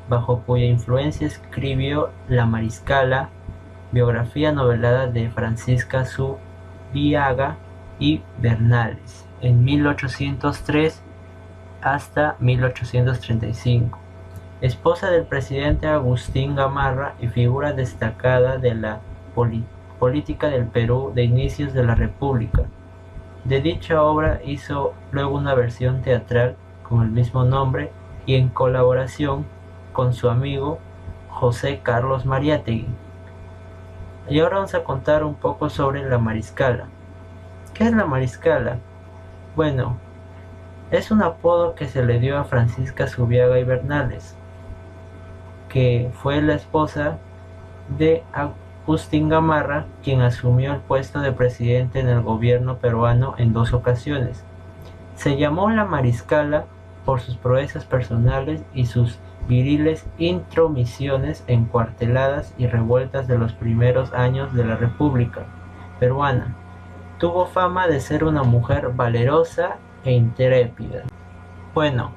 bajo cuya influencia escribió La Mariscala, biografía novelada de Francisca Zubiaga y Bernales, en 1803 hasta 1835. Esposa del presidente Agustín Gamarra y figura destacada de la política del Perú de inicios de la República. De dicha obra hizo luego una versión teatral con el mismo nombre y en colaboración con su amigo José Carlos Mariátegui. Y ahora vamos a contar un poco sobre La Mariscala. ¿Qué es La Mariscala? Bueno, es un apodo que se le dio a Francisca Zubiaga y Bernales, que fue la esposa de Agustín Gamarra, quien asumió el puesto de presidente en el gobierno peruano en 2 ocasiones. Se llamó La Mariscala por sus proezas personales y sus viriles intromisiones en cuarteladas y revueltas de los primeros años de la República Peruana. Tuvo fama de ser una mujer valerosa e intrépida. Bueno,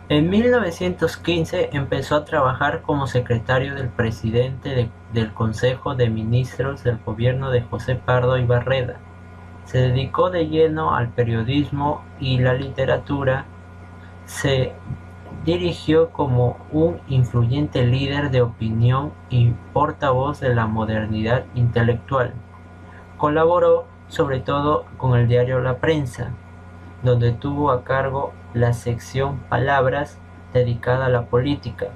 en 1915 empezó a trabajar como secretario del presidente del Consejo de Ministros del gobierno de José Pardo y Barreda. Se dedicó de lleno al periodismo y la literatura. Se dirigió como un influyente líder de opinión y portavoz de la modernidad intelectual. Colaboró sobre todo con el diario La Prensa, donde tuvo a cargo la sección Palabras dedicada a la política.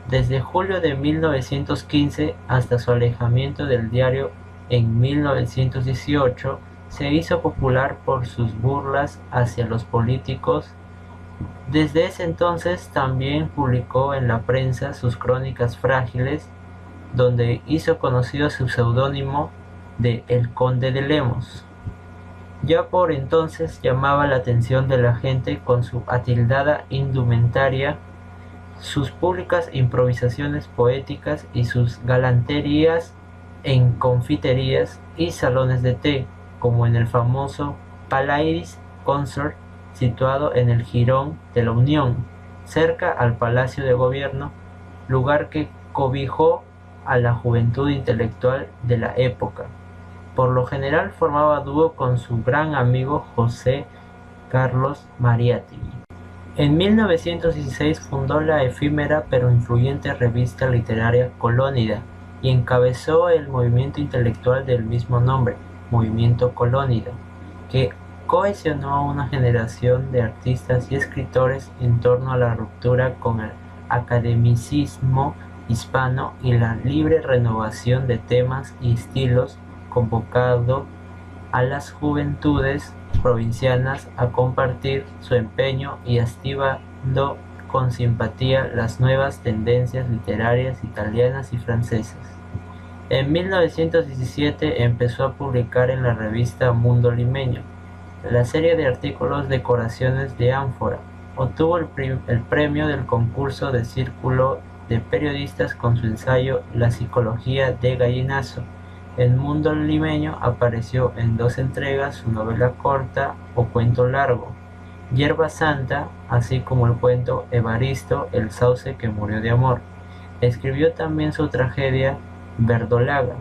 Desde julio de 1915 hasta su alejamiento del diario en 1918, se hizo popular por sus burlas hacia los políticos. Desde ese entonces también publicó en La Prensa sus crónicas frágiles, donde hizo conocido su seudónimo de El Conde de Lemos. Ya por entonces llamaba la atención de la gente con su atildada indumentaria, sus públicas improvisaciones poéticas y sus galanterías en confiterías y salones de té, como en el famoso Palladies Consort, situado en el Jirón de la Unión, cerca al Palacio de Gobierno, lugar que cobijó a la juventud intelectual de la época. Por lo general formaba dúo con su gran amigo José Carlos Mariátegui. En 1916 fundó la efímera pero influyente revista literaria Colónida y encabezó el movimiento intelectual del mismo nombre, Movimiento Colónida, que cohesionó a una generación de artistas y escritores en torno a la ruptura con el academicismo hispano y la libre renovación de temas y estilos, convocando a las juventudes provincianas a compartir su empeño y estimando con simpatía las nuevas tendencias literarias italianas y francesas. En 1917 empezó a publicar en la revista Mundo Limeño la serie de artículos Decoraciones de Ánfora. Obtuvo el premio del concurso de Círculo de Periodistas con su ensayo La psicología de gallinazo. En Mundo Limeño apareció en 2 entregas su novela corta o cuento largo, Hierba Santa, así como el cuento Evaristo, el sauce que murió de amor. Escribió también su tragedia Verdolaga,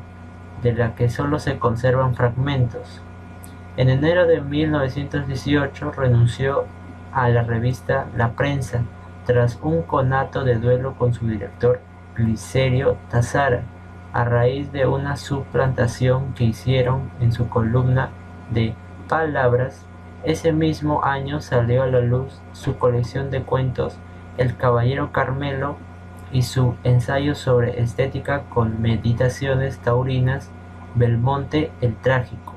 de la que solo se conservan fragmentos. En enero de 1918 renunció a la revista La Prensa tras un conato de duelo con su director Glicerio Tazara, a raíz de una suplantación que hicieron en su columna de Palabras. Ese mismo año salió a la luz su colección de cuentos El Caballero Carmelo y su ensayo sobre estética con meditaciones taurinas Belmonte el Trágico.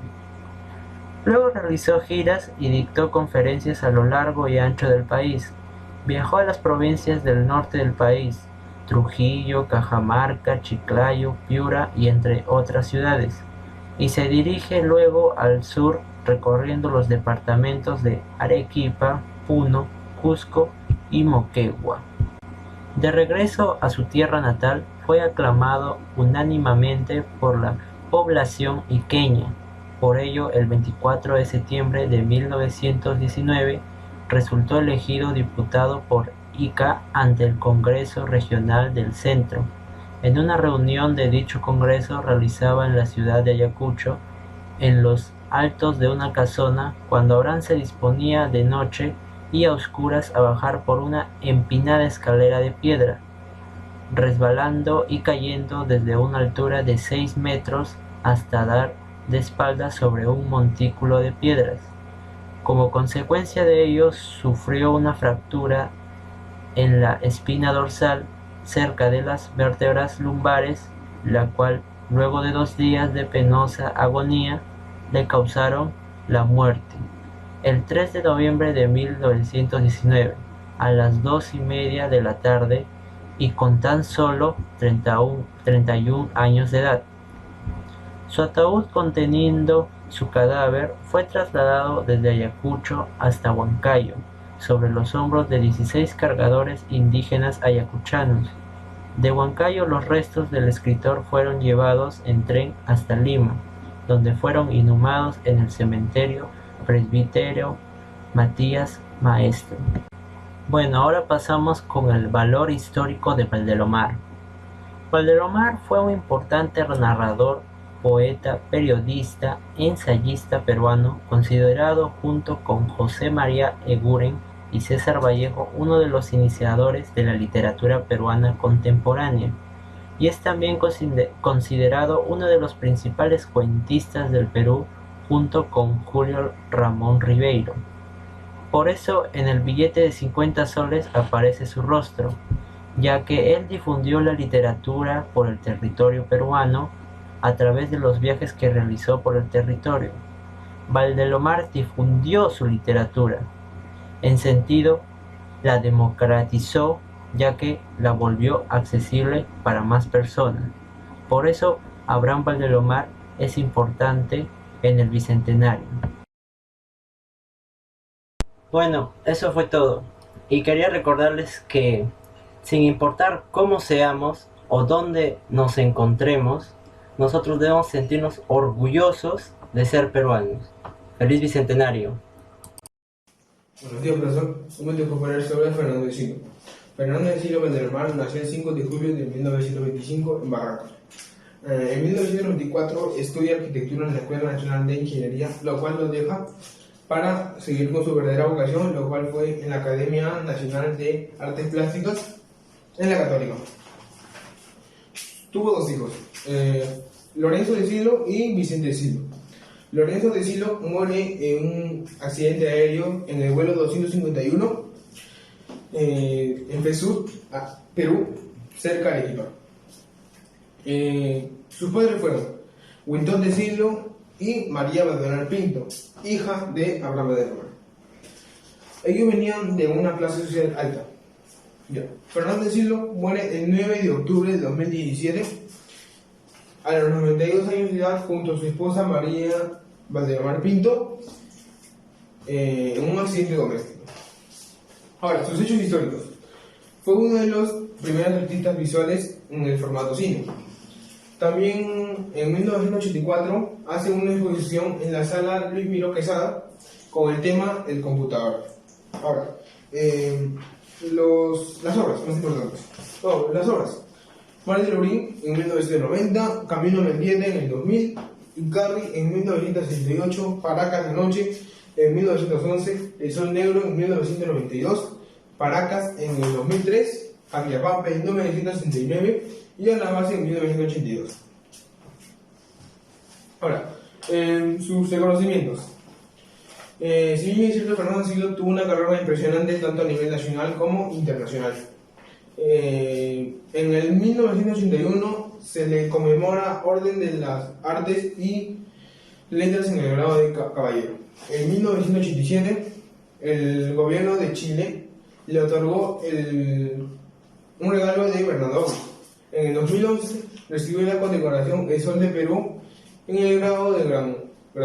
Luego realizó giras y dictó conferencias a lo largo y ancho del país. Viajó a las provincias del norte del país, Trujillo, Cajamarca, Chiclayo, Piura y entre otras ciudades, y se dirige luego al sur recorriendo los departamentos de Arequipa, Puno, Cusco y Moquegua. De regreso a su tierra natal, fue aclamado unánimemente por la población iqueña. Por ello, el 24 de septiembre de 1919 resultó elegido diputado por Ica ante el Congreso Regional del Centro. En una reunión de dicho congreso realizada en la ciudad de Ayacucho, en los altos de una casona, cuando Abraham se disponía de noche y a oscuras a bajar por una empinada escalera de piedra, resbalando y cayendo desde una altura de 6 metros hasta dar de espaldas sobre un montículo de piedras. Como consecuencia de ello, sufrió una fractura en la espina dorsal cerca de las vértebras lumbares, la cual, luego de 2 días de penosa agonía, le causaron la muerte. El 3 de noviembre de 1919, a las 2:30 de la tarde, y con tan solo 31 años de edad. Su ataúd conteniendo su cadáver fue trasladado desde Ayacucho hasta Huancayo, sobre los hombros de 16 cargadores indígenas ayacuchanos. De Huancayo los restos del escritor fueron llevados en tren hasta Lima, donde fueron inhumados en el cementerio Presbítero Matías Maestro. Bueno, ahora pasamos con el valor histórico de Valdelomar. Valdelomar fue un importante narrador, poeta, periodista, ensayista peruano, considerado junto con José María Eguren y César Vallejo uno de los iniciadores de la literatura peruana contemporánea, y es también considerado uno de los principales cuentistas del Perú junto con Julio Ramón Ribeiro. Por eso en el billete de 50 soles aparece su rostro, ya que él difundió la literatura por el territorio peruano a través de los viajes que realizó por el territorio. Valdelomar difundió su literatura, en sentido la democratizó, ya que la volvió accesible para más personas. Por eso Abraham Valdelomar es importante en el Bicentenario. Bueno, eso fue todo. Y quería recordarles que, sin importar cómo seamos o dónde nos encontremos, nosotros debemos sentirnos orgullosos de ser peruanos. ¡Feliz Bicentenario! Buenos días, profesor. Un momento para poner sobre Fernando de Silo. Fernando de Silo Valdelomar nació el 5 de julio de 1925 en Barrancos. En 1994 estudia arquitectura en la Escuela Nacional de Ingeniería, lo cual lo deja para seguir con su verdadera vocación, lo cual fue en la Academia Nacional de Artes Plásticas en la Católica. Tuvo 2 hijos, Lorenzo de Silo y Vicente de Silo. Lorenzo de Silo muere en un accidente aéreo en el vuelo 251 en Pesur, Perú, cerca de Arequipa. Sus padres fueron Wintón de Silo y María Valdelomar Pinto, hija de Abraham Valdelomar. Ellos venían de una clase social alta. Fernando de Silo muere el 9 de octubre de 2017 a los 92 años de edad junto a su esposa María Valdelomar Pinto en un accidente doméstico. Ahora, sus hechos históricos. Fue uno de los primeros artistas visuales en el formato cine. También en 1984 hace una exposición en la sala Luis Miró Quesada con el tema El computador. Ahora, las obras más importantes. Las obras. Mar del Lurín en 1990, Camino Mendieta en el 2000, Icarri en 1968, Paracas de Noche en 1911, El Sol Negro en 1992, Paracas en el 2003, Aquiapampa en 1969 y a la base en 1982. Ahora, sus reconocimientos. Si bien es cierto, Fernando Silo tuvo una carrera impresionante tanto a nivel nacional como internacional. En el 1981 se le conmemora Orden de las Artes y Letras en el grado de caballero. En 1987 el gobierno de Chile le otorgó un regalo de Bernardo. En el 2011 recibió la condecoración El Sol de Perú en el grado de Gran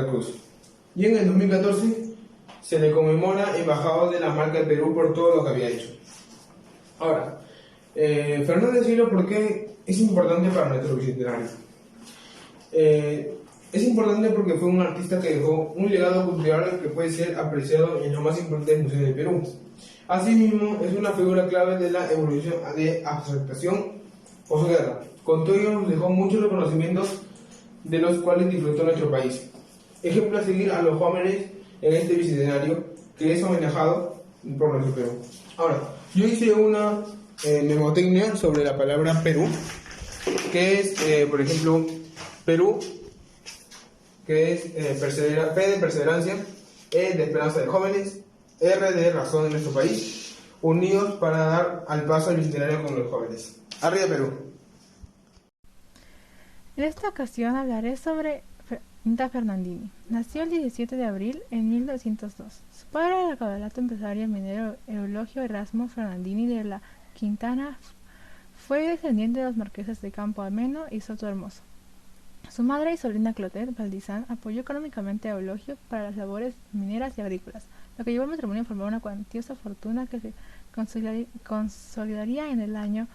Cruz. Y en el 2014 se le conmemora embajador de la marca de Perú por todo lo que había hecho. Ahora, Fernando de Silo, ¿por qué es importante para nuestro bicentenario? Es importante porque fue un artista que dejó un legado cultural que puede ser apreciado en los más importantes museos del Perú. Asimismo, es una figura clave de la evolución de aceptación posguerra. Con todo ello, nos dejó muchos reconocimientos de los cuales disfrutó nuestro país. Ejemplo a seguir a los jóvenes en este bicentenario que es homenajado por nuestro Perú. Ahora, yo hice una mnemotecnia sobre la palabra Perú, que es, por ejemplo, Perú, que es P de perseverancia, E de esperanza de jóvenes, R de razón de nuestro país, unidos para dar al paso al bicentenario con los jóvenes. ¡Arriba Perú! En esta ocasión hablaré sobre Anita Fernandini. Nació el 17 de abril en 1902. Su padre era el caudalato empresario minero Eulogio Erasmo Fernandini de la Quintana. Fue descendiente de los marqueses de Campo Ameno y Soto Hermoso. Su madre y sobrina Clotet Valdizán apoyó económicamente a Eulogio para las labores mineras y agrícolas, lo que llevó al matrimonio a formar una cuantiosa fortuna que se consolidaría en el año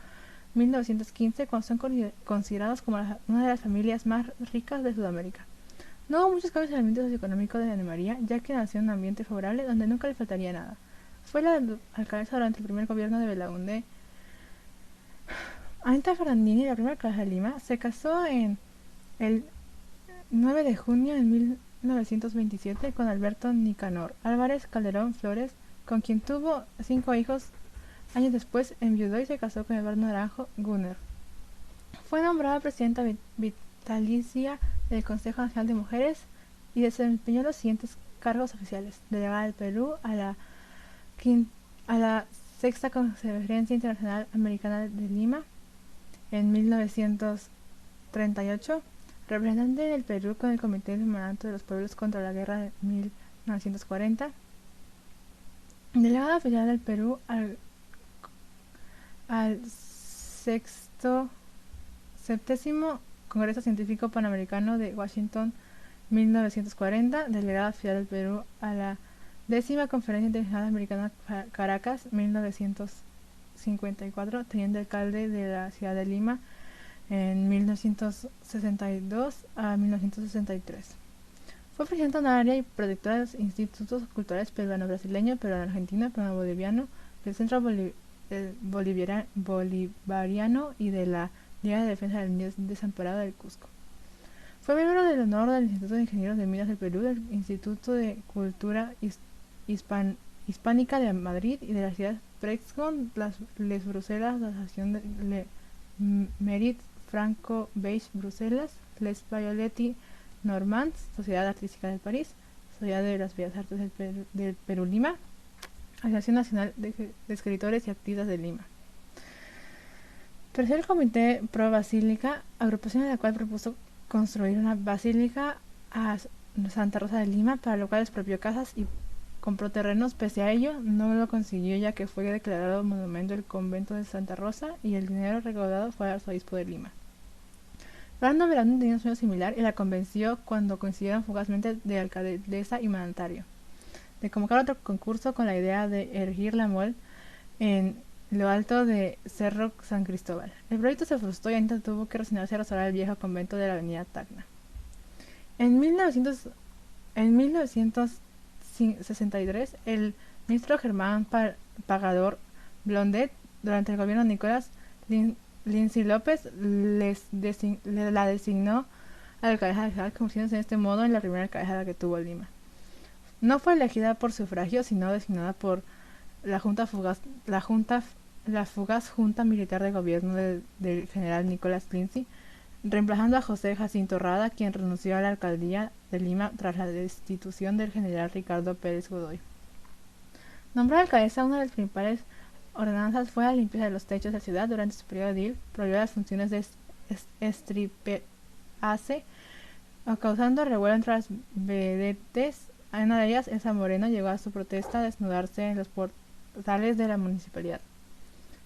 1915, cuando son considerados como una de las familias más ricas de Sudamérica. No hubo muchos cambios en el ambiente socioeconómico de Ana María, ya que nació en un ambiente favorable donde nunca le faltaría nada. Fue la alcaldesa durante el primer gobierno de Belaúnde. Anita Fernandini, la primera alcaldesa de Lima, se casó el 9 de junio de 1927 con Alberto Nicanor Álvarez Calderón Flores, con quien tuvo 5 hijos. Años después enviudó y se casó con Eduardo Naranjo Gunner. Fue nombrada presidenta vitalicia del Consejo Nacional de Mujeres y desempeñó los siguientes cargos oficiales: delegada del Perú a la Sexta Conferencia Internacional Americana de Lima en 1938, representante del Perú con el Comité del Memorando de los Pueblos contra la Guerra de 1940, delegada oficial del Perú al septésimo Congreso Científico Panamericano de Washington 1940, delegada oficial del Perú a la 10ª Conferencia Internacional Americana Caracas 1954, teniente alcalde de la ciudad de Lima en 1962 a 1963. Fue presidenta honoraria y protectora de los institutos culturales peruano-brasileño, peruano-argentino, peruano-boliviano, del Centro Bolivariano y de la Liga de Defensa del Niño Desamparado del Cusco. Fue miembro del honor del Instituto de Ingenieros de Minas del Perú, del Instituto de Cultura Hispánica de Madrid y de la ciudad Prexcon, Les Bruselas, la Asociación de Mérite Franco-Beige Bruselas, Les Violetti Normands, Sociedad Artística del París, Sociedad de las Bellas Artes del Perú Lima, Asociación Nacional de Escritores y Artistas de Lima. Tercer Comité Pro Basílica, agrupación en la cual propuso construir una basílica a Santa Rosa de Lima, para lo cual expropió casas y compró terrenos. Pese a ello, no lo consiguió, ya que fue declarado monumento el convento de Santa Rosa y el dinero recaudado fue al arzobispo de Lima. Fernando Belaúnde tenía un sueño similar y la convenció, cuando coincidieron fugazmente, de alcaldesa y mandatario, de convocar otro concurso con la idea de erigir la mole en lo alto de Cerro San Cristóbal. El proyecto se frustró y Anita tuvo que resignarse a restaurar el viejo convento de la avenida Tacna. En 1963, el ministro Germán Pagador Blondet, durante el gobierno de Nicolás Lindsay López, la designó a la alcaldesa de Jalapa, convirtiéndose en este modo en la primera alcaldesa que tuvo Lima. No fue elegida por sufragio, sino designada por la fugaz Junta Militar de Gobierno del general Nicolás Lindsay, reemplazando a José Jacinto Rada, quien renunció a la alcaldía de Lima tras la destitución del general Ricardo Pérez Godoy. Nombrada alcaldesa, una de las principales ordenanzas fue la limpieza de los techos de la ciudad. Durante su periodo edil, prohibió las funciones de estripeace, causando revuelo entre las vedettes. Una de ellas, Elsa Moreno, llegó a su protesta a desnudarse en los portales de la municipalidad.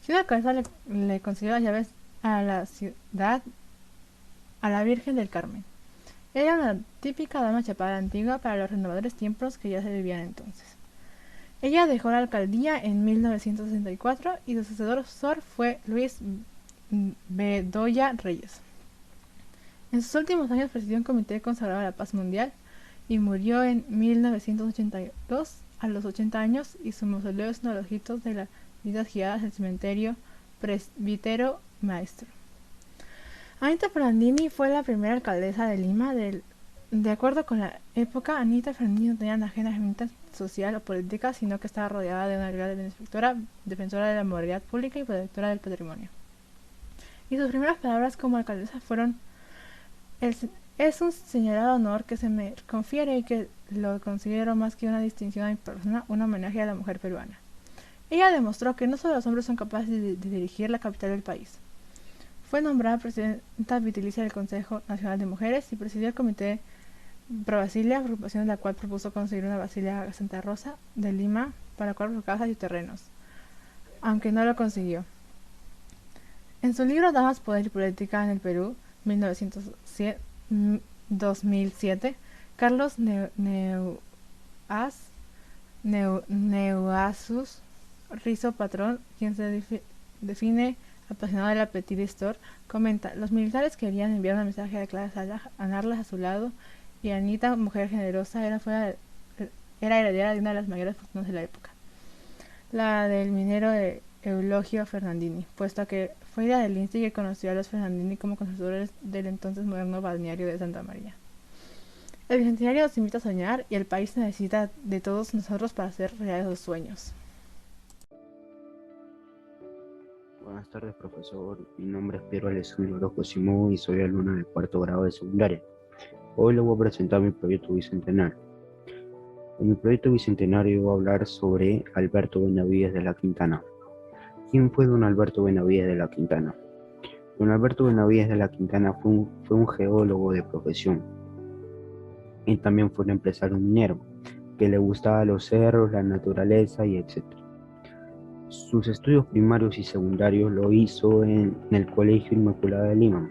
Ciudad Alcaldesa le concedió las llaves a la ciudad a la Virgen del Carmen. Era una típica dama chapada antigua para los renovadores tiempos que ya se vivían entonces. Ella dejó la alcaldía en 1964 y su sucesor fue Luis Bedoya Reyes. En sus últimos años presidió un comité consagrado a la paz mundial y murió en 1982 a los 80 años, y su mausoleo es uno de los hitos de las visitas guiadas del cementerio Presbítero Maestro. Anita Ferrandini fue la primera alcaldesa de Lima. De acuerdo con la época, Anita Ferrandini no tenía una agenda social o política, sino que estaba rodeada de una gran benefactora, defensora de la moralidad pública y protectora del patrimonio. Y sus primeras palabras como alcaldesa fueron: es un señalado honor que se me confiere y que lo considero más que una distinción a mi persona, un homenaje a la mujer peruana. Ella demostró que no solo los hombres son capaces de dirigir la capital del país. Fue nombrada presidenta vitalicia del Consejo Nacional de Mujeres y presidió el Comité Pro Basilia, agrupación de la cual propuso construir una Basílica Santa Rosa de Lima para 4 casas y terrenos, aunque no lo consiguió. En su libro Damas, Poder y Política en el Perú, 2007, Carlos Neuasus Rizo Patrón, quien se define apasionado de la Petite Histoire, comenta: los militares querían enviar un mensaje a Clara Salas, ganarlas a su lado, y Anita, mujer generosa, era heredera de una de las mayores fortunas de la época, la del minero de Eulogio Fernandini, puesto que fue idea del INSTI que conoció a los Fernandini como constructores del entonces moderno balneario de Santa María. El bicentenario nos invita a soñar, y el país necesita de todos nosotros para hacer realidad los sueños. Buenas tardes, profesor. Mi nombre es Pedro Alessandro Orozco Simón y soy alumno del 4º grado de secundaria. Hoy le voy a presentar mi proyecto bicentenario. En mi proyecto bicentenario voy a hablar sobre Alberto Benavides de la Quintana. ¿Quién fue don Alberto Benavides de la Quintana? Don Alberto Benavides de la Quintana fue un geólogo de profesión y también fue un empresario minero que le gustaba los cerros, la naturaleza y etc. Sus estudios primarios y secundarios lo hizo en el Colegio Inmaculada de Lima,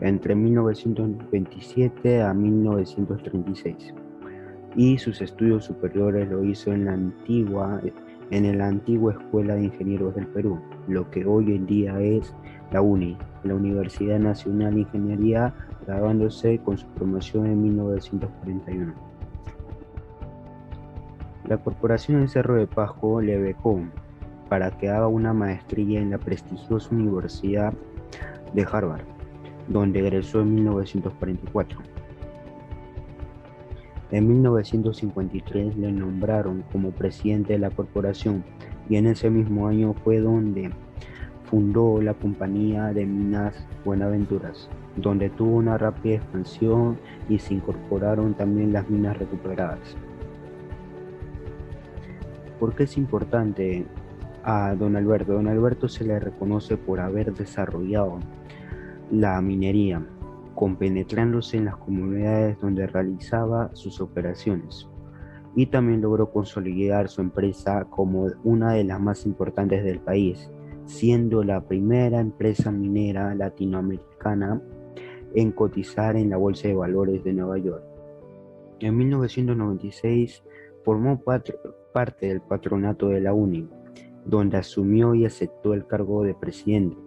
entre 1927 a 1936, y sus estudios superiores lo hizo en la antigua Escuela de Ingenieros del Perú, lo que hoy en día es la UNI, la Universidad Nacional de Ingeniería, graduándose con su promoción en 1941. La Corporación del Cerro de Pasco le becó para que haga una maestría en la prestigiosa Universidad de Harvard, donde egresó en 1944. En 1953 le nombraron como presidente de la corporación, y en ese mismo año fue donde fundó la Compañía de Minas Buenaventuras, donde tuvo una rápida expansión y se incorporaron también las minas recuperadas. ¿Por qué es importante a don Alberto? Don Alberto se le reconoce por haber desarrollado la minería, compenetrándose en las comunidades donde realizaba sus operaciones, y también logró consolidar su empresa como una de las más importantes del país, siendo la primera empresa minera latinoamericana en cotizar en la Bolsa de Valores de Nueva York. En 1996 formó parte del patronato de la UNI, donde asumió y aceptó el cargo de presidente.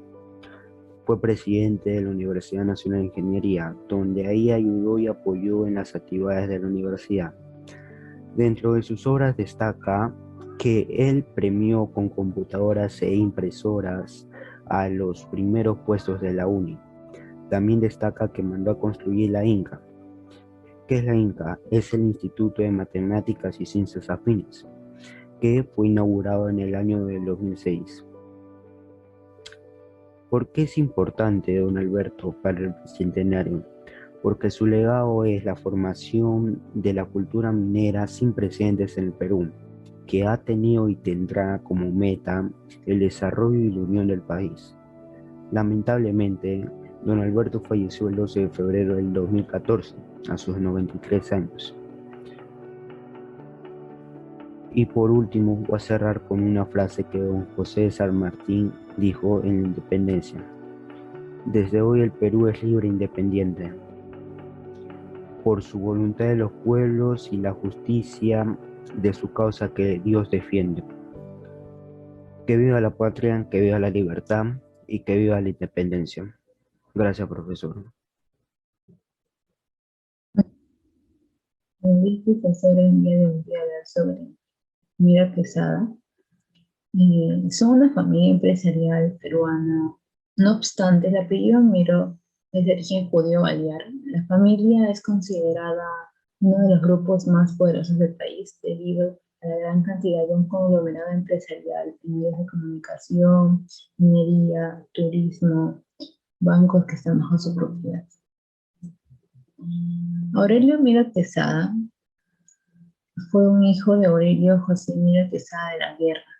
Fue presidente de la Universidad Nacional de Ingeniería, donde ahí ayudó y apoyó en las actividades de la universidad. Dentro de sus obras destaca que él premió con computadoras e impresoras a los primeros puestos de la UNI. También destaca que mandó a construir la INCA. ¿Qué es la INCA? Es el Instituto de Matemáticas y Ciencias Afines, que fue inaugurado en el año del 2006. ¿Por qué es importante don Alberto para el bicentenario? Porque su legado es la formación de la cultura minera sin precedentes en el Perú, que ha tenido y tendrá como meta el desarrollo y la unión del país. Lamentablemente, don Alberto falleció el 12 de febrero del 2014, a sus 93 años. Y por último, voy a cerrar con una frase que don José de San Martín dijo en la independencia: desde hoy el Perú es libre e independiente, por su voluntad de los pueblos y la justicia de su causa que Dios defiende. Que viva la patria, que viva la libertad y que viva la independencia. Gracias, profesor. Como es profesor, el día de hoy voy a hablar sobre Mira Quesada. Son una familia empresarial peruana. No obstante, el apellido Miro es de origen judío balear. La familia es considerada uno de los grupos más poderosos del país debido a la gran cantidad de un conglomerado empresarial en medios de comunicación, minería, turismo, bancos que están bajo su propiedad. Aurelio Miro Quesada fue un hijo de Aurelio José Miro Quesada de la Guerra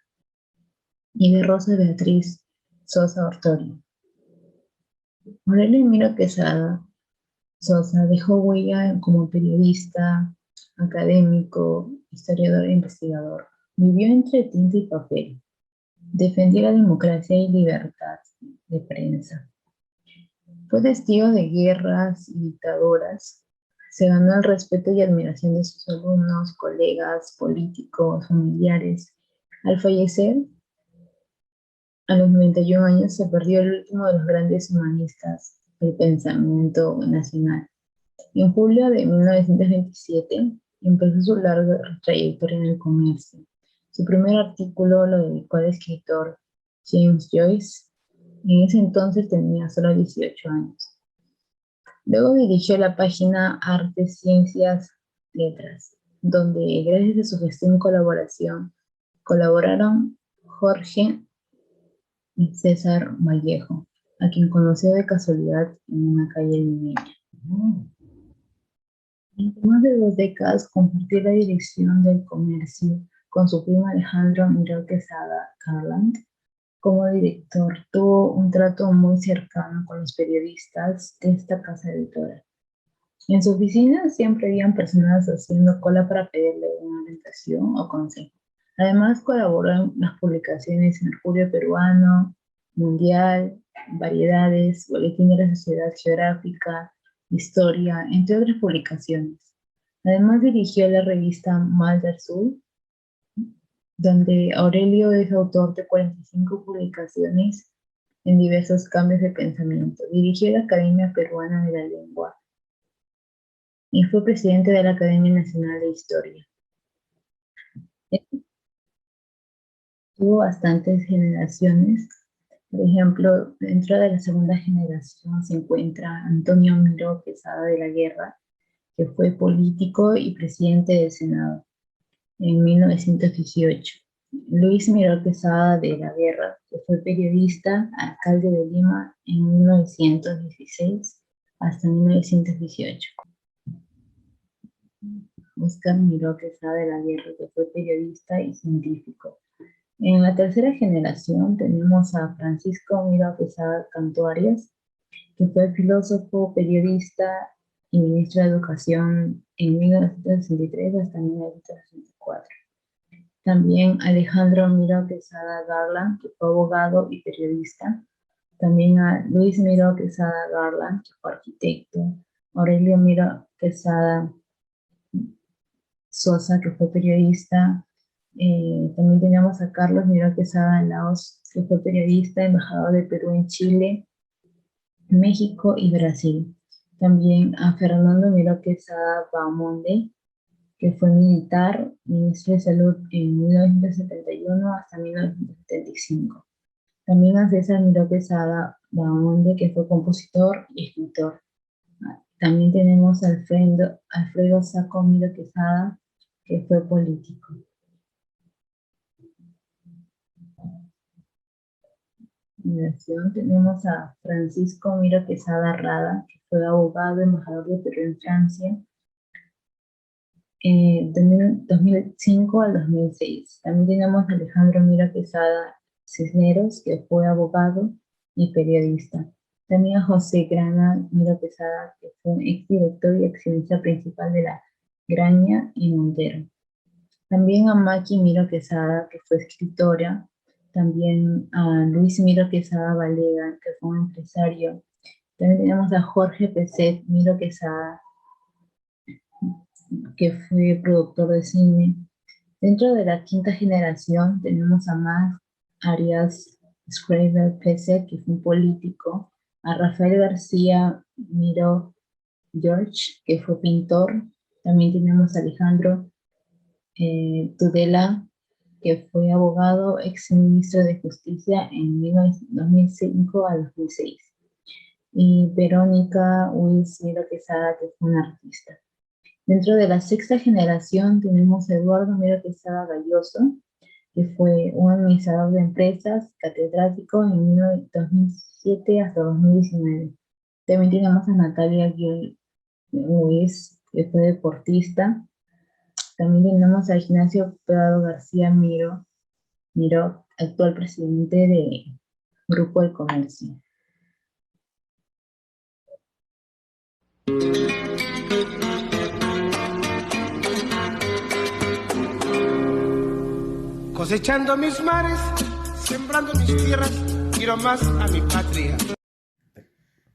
y de Rosa Beatriz Sosa Ortorio. Aurelio Miro Quesada Sosa dejó huella como periodista, académico, historiador e investigador. Vivió entre tinta y papel. Defendió la democracia y libertad de prensa. Fue testigo de guerras y dictaduras. Se ganó el respeto y admiración de sus alumnos, colegas, políticos, familiares. Al fallecer, a los 91 años, se perdió el último de los grandes humanistas del pensamiento nacional. En julio de 1927 empezó su larga trayectoria en el comercio. Su primer artículo lo dedicó al escritor James Joyce. En ese entonces tenía solo 18 años. Luego dirigió la página Artes, Ciencias, Letras, donde gracias a su gestión y colaboración colaboraron Jorge y César Vallejo, a quien conoció de casualidad en una calle limeña. En más de 2 décadas compartió la dirección del comercio con su primo Alejandro Miró Quesada Garland. Como director, tuvo un trato muy cercano con los periodistas de esta casa editora. En su oficina siempre habían personas haciendo cola para pedirle una orientación o consejo. Además, colaboró en las publicaciones Mercurio Peruano, Mundial, Variedades, Boletín de la Sociedad Geográfica, Historia, entre otras publicaciones. Además, dirigió la revista Mal del Sur, donde Aurelio es autor de 45 publicaciones en diversos cambios de pensamiento. Dirigió la Academia Peruana de la Lengua y fue presidente de la Academia Nacional de Historia. Tuvo bastantes generaciones. Por ejemplo, dentro de la segunda generación se encuentra Antonio Miró Quesada de la Guerra, que fue político y presidente del Senado en 1918. Luis Miró Quesada de la Guerra, que fue periodista, alcalde de Lima en 1916 hasta 1918. Óscar Miró Quesada de la Guerra, que fue periodista y científico. En la tercera generación tenemos a Francisco Miró Quesada Cantó Arias, que fue filósofo, periodista y ministro de Educación en 1963 hasta 1964. También Alejandro Miró Quesada Garland, que fue abogado y periodista. También a Luis Miró Quesada Garland, que fue arquitecto. Aurelio Miró Quesada Sosa, que fue periodista. También tenemos a Carlos Miró Quesada Laos, que fue periodista, embajador de Perú en Chile, México y Brasil. También a Fernando Miró Quesada Bahamonde, que fue militar, ministro de Salud en 1971 hasta 1975. También a César Miró Quesada Bahamonde, que fue compositor y escritor. También tenemos a Alfredo Saco Miró Quesada, que fue político. Tenemos a Francisco Miró Quesada Rada, que fue abogado, embajador de Perú en Francia, de 2005 al 2006. También tenemos a Alejandro Miró Quesada Cisneros, que fue abogado y periodista. También a José Grana Miró Quesada, que fue exdirector y accionista principal de la Graña y Montero. También a Maki Miró Quesada, que fue escritora. También a Luis Miró Quesada Valega, que fue un empresario. También tenemos a Jorge Peset Miró Quesada, que fue productor de cine. Dentro de la quinta generación tenemos a Max Arias Schreiber Peset, que fue un político. A Rafael García Miró George, que fue pintor. También tenemos a Alejandro Tudela, que fue abogado, ex ministro de Justicia en 2005 a 2006. Y Verónica Luis Miro Quesada, que fue una artista. Dentro de la sexta generación tenemos a Eduardo Miro Quesada Galloso, que fue un administrador de empresas, catedrático en 2007 hasta 2019. También tenemos a Natalia Luis, que fue deportista. También tenemos a Ignacio Prado García Miro, actual presidente de Grupo del Comercio. Cosechando mis mares, sembrando mis tierras, quiero más a mi patria.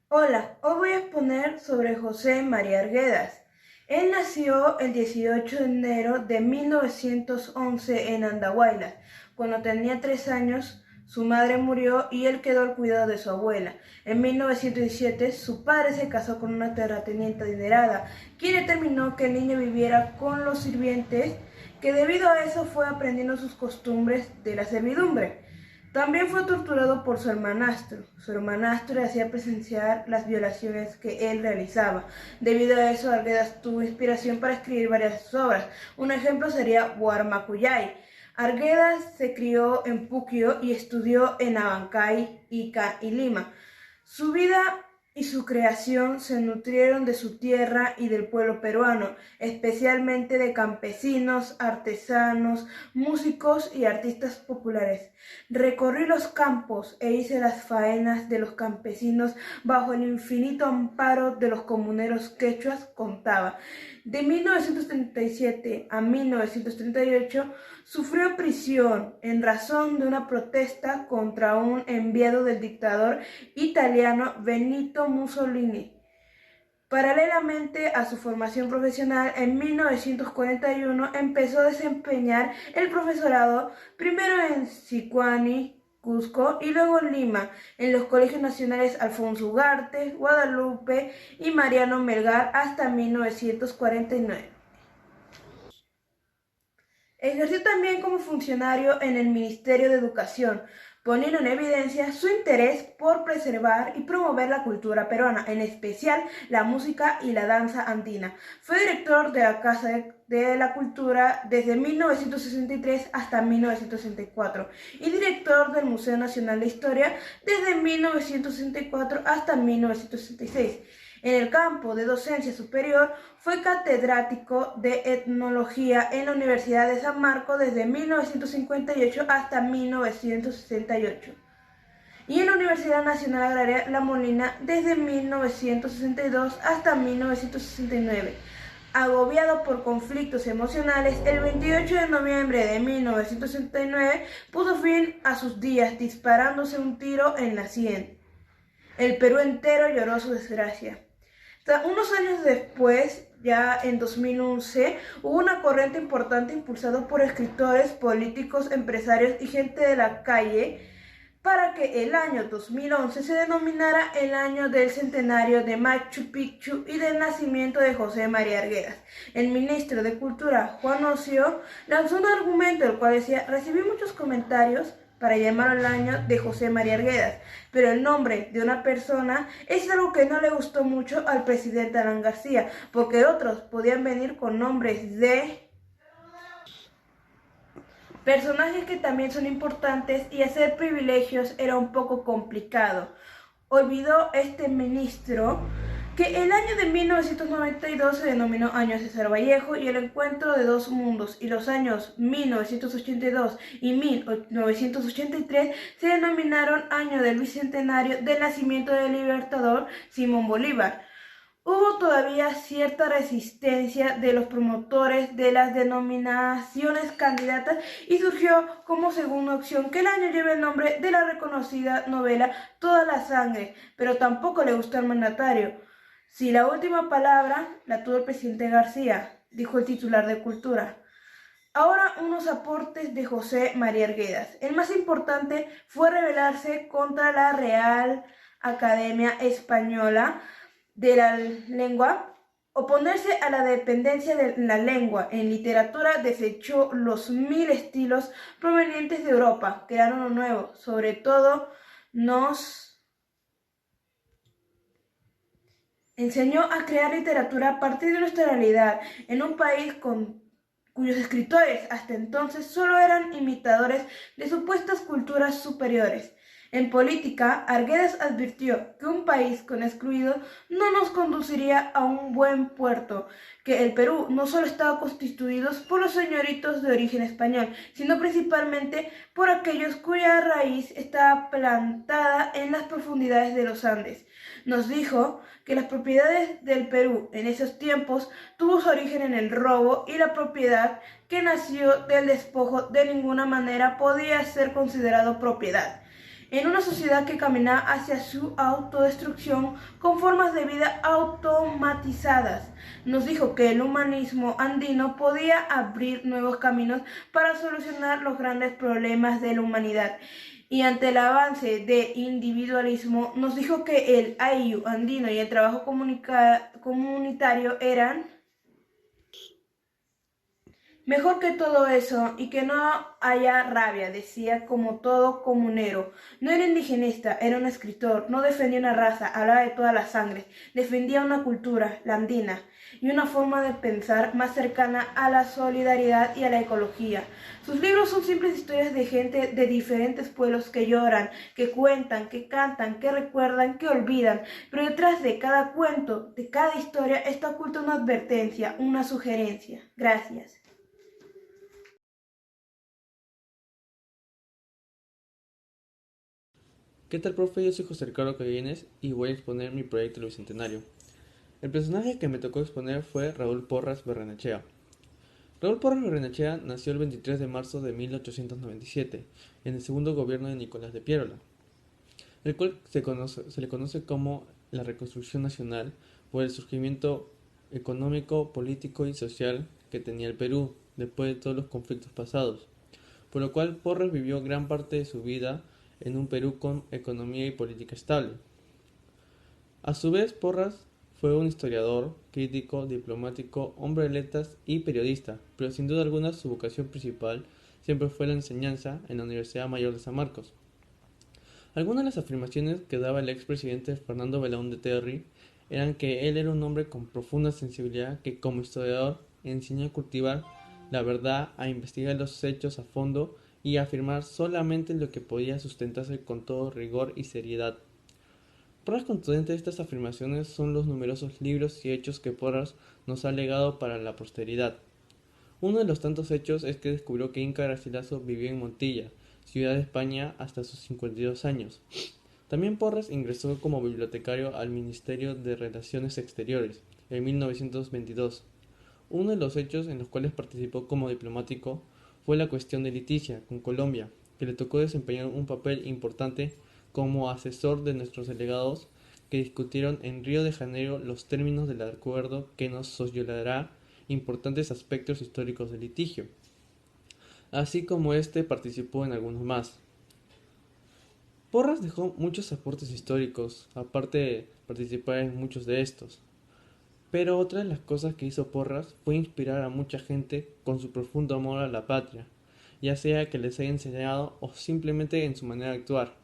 Hola, hoy voy a exponer sobre José María Arguedas. Él nació el 18 de enero de 1911 en Andahuaylas. Cuando tenía 3 años, su madre murió y él quedó al cuidado de su abuela. En 1917, su padre se casó con una terrateniente adinerada, quien determinó que el niño viviera con los sirvientes, que debido a eso fue aprendiendo sus costumbres de la servidumbre. También fue torturado por su hermanastro. Su hermanastro le hacía presenciar las violaciones que él realizaba. Debido a eso, Arguedas tuvo inspiración para escribir varias obras. Un ejemplo sería Guarmacuyay. Arguedas se crió en Puquio y estudió en Abancay, Ica y Lima. Su vida y su creación se nutrieron de su tierra y del pueblo peruano, especialmente de campesinos, artesanos, músicos y artistas populares. Recorrí los campos e hice las faenas de los campesinos bajo el infinito amparo de los comuneros quechuas, contaba. De 1937 a 1938 sufrió prisión en razón de una protesta contra un enviado del dictador italiano Benito Mussolini. Paralelamente a su formación profesional, en 1941 empezó a desempeñar el profesorado, primero en Sicuani, Cusco y luego en Lima, en los colegios nacionales Alfonso Ugarte, Guadalupe y Mariano Melgar hasta 1949. Ejerció también como funcionario en el Ministerio de Educación, poniendo en evidencia su interés por preservar y promover la cultura peruana, en especial la música y la danza andina. Fue director de la Casa de la Cultura desde 1963 hasta 1964 y director del Museo Nacional de Historia desde 1964 hasta 1966. En el campo de docencia superior fue catedrático de etnología en la Universidad de San Marcos desde 1958 hasta 1968 y en la Universidad Nacional Agraria La Molina desde 1962 hasta 1969. Agobiado por conflictos emocionales, el 28 de noviembre de 1969 puso fin a sus días disparándose un tiro en la sien. El Perú entero lloró su desgracia. Unos años después, ya en 2011, hubo una corriente importante impulsada por escritores, políticos, empresarios y gente de la calle para que el año 2011 se denominara el año del centenario de Machu Picchu y del nacimiento de José María Arguedas. El ministro de Cultura, Juan Ocio, lanzó un argumento el cual decía: recibí muchos comentarios para llamar al año de José María Arguedas, pero el nombre de una persona es algo que no le gustó mucho al presidente Alan García, porque otros podían venir con nombres de personajes que también son importantes y hacer privilegios era un poco complicado. Olvidó este ministro que el año de 1992 se denominó Año César Vallejo y el encuentro de dos mundos, y los años 1982 y 1983 se denominaron Año del Bicentenario del nacimiento del libertador Simón Bolívar. Hubo todavía cierta resistencia de los promotores de las denominaciones candidatas y surgió como segunda opción que el año lleve el nombre de la reconocida novela Toda la Sangre, pero tampoco le gustó al mandatario. Si la última palabra la tuvo el presidente García, dijo el titular de Cultura. Ahora unos aportes de José María Arguedas. El más importante fue rebelarse contra la Real Academia Española de la Lengua oponerse a la dependencia de la lengua. En literatura desechó los 1000 estilos provenientes de Europa, crearon uno nuevo. Sobre todo nos enseñó a crear literatura a partir de nuestra realidad, en un país cuyos escritores hasta entonces solo eran imitadores de supuestas culturas superiores. En política, Arguedas advirtió que un país con excluidos no nos conduciría a un buen puerto, que el Perú no solo estaba constituido por los señoritos de origen español, sino principalmente por aquellos cuya raíz estaba plantada en las profundidades de los Andes. Nos dijo que las propiedades del Perú en esos tiempos tuvo su origen en el robo y la propiedad que nació del despojo de ninguna manera podía ser considerado propiedad. En una sociedad que caminaba hacia su autodestrucción con formas de vida automatizadas, nos dijo que el humanismo andino podía abrir nuevos caminos para solucionar los grandes problemas de la humanidad. Y ante el avance de individualismo, nos dijo que el ayllu andino y el trabajo comunitario eran mejor que todo eso, y que no haya rabia, decía como todo comunero. No era indigenista, era un escritor, no defendía una raza, hablaba de todas las sangres, defendía una cultura, la andina, y una forma de pensar más cercana a la solidaridad y a la ecología. Sus libros son simples historias de gente de diferentes pueblos que lloran, que cuentan, que cantan, que recuerdan, que olvidan, pero detrás de cada cuento, de cada historia, está oculta una advertencia, una sugerencia. Gracias. ¿Qué tal, profe? Yo soy José Ricardo Cayenes y voy a exponer mi proyecto del Bicentenario. El personaje que me tocó exponer fue Raúl Porras Barrenechea. Raúl Porras Barrenechea nació el 23 de marzo de 1897, en el segundo gobierno de Nicolás de Piérola, el cual se le conoce como la Reconstrucción Nacional por el surgimiento económico, político y social que tenía el Perú después de todos los conflictos pasados, por lo cual Porras vivió gran parte de su vida en un Perú con economía y política estable. A su vez, Porras fue un historiador, crítico, diplomático, hombre de letras y periodista, pero sin duda alguna su vocación principal siempre fue la enseñanza en la Universidad Mayor de San Marcos. Algunas de las afirmaciones que daba el expresidente Fernando Belaúnde Terry eran que él era un hombre con profunda sensibilidad que como historiador enseñó a cultivar la verdad, a investigar los hechos a fondo y a afirmar solamente lo que podía sustentarse con todo rigor y seriedad. Pruebas contundentes de estas afirmaciones son los numerosos libros y hechos que Porras nos ha legado para la posteridad. Uno de los tantos hechos es que descubrió que Inca Garcilaso vivió en Montilla, ciudad de España, hasta sus 52 años. También Porras ingresó como bibliotecario al Ministerio de Relaciones Exteriores en 1922. Uno de los hechos en los cuales participó como diplomático fue la cuestión de Leticia con Colombia, que le tocó desempeñar un papel importante como asesor de nuestros delegados que discutieron en Río de Janeiro los términos del acuerdo que nos sociolará importantes aspectos históricos del litigio. Así como participó en algunos más. Porras dejó muchos aportes históricos, aparte de participar en muchos de estos. Pero otra de las cosas que hizo Porras fue inspirar a mucha gente con su profundo amor a la patria, ya sea que les haya enseñado o simplemente en su manera de actuar.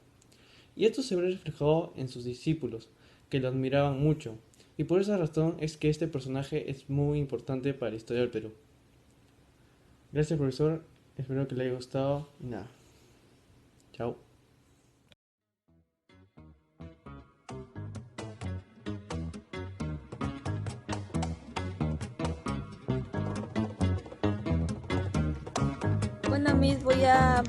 Y esto se ve reflejado en sus discípulos, que lo admiraban mucho, y por esa razón es que este personaje es muy importante para la historia del Perú. Gracias, profesor, espero que le haya gustado y nada. Chao. Bueno, Miss, voy a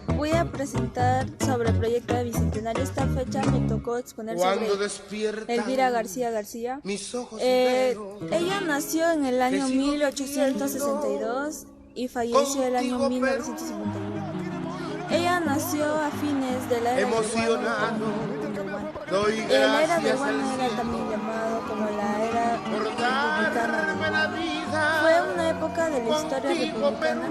presentar sobre el proyecto de Bicentenario. Esta fecha me tocó exponer sobre Elvira García García. Ella nació en el año 1862 y falleció el año 1951. Ella nació a fines de la era de la era de Guano era también llamado como la era republicana de Guano. Fue una época de la historia republicana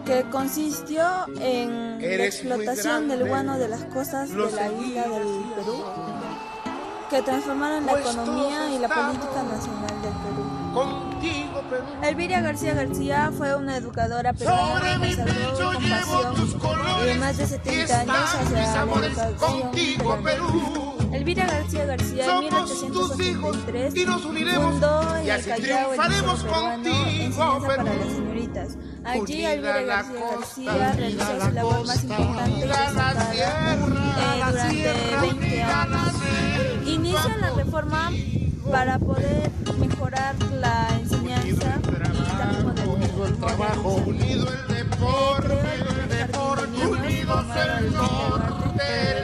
que consistió en la explotación del guano de las costas de la isla del Perú, que transformaron la economía y la política nacional del Perú. Elvira García García fue una educadora peruana que consagró con pasión de más de 70 años hacia la educación peruana. Elvira García García en 1883 fundó en el Callao el Liceo Peruano Enseñanza para las Señoritas. Allí Elvira García García realizó su labor más importante y destacada durante 20 años. Inicia la reforma para poder mejorar la enseñanza y también modernizar. Creó el primer jardín de niños, formado el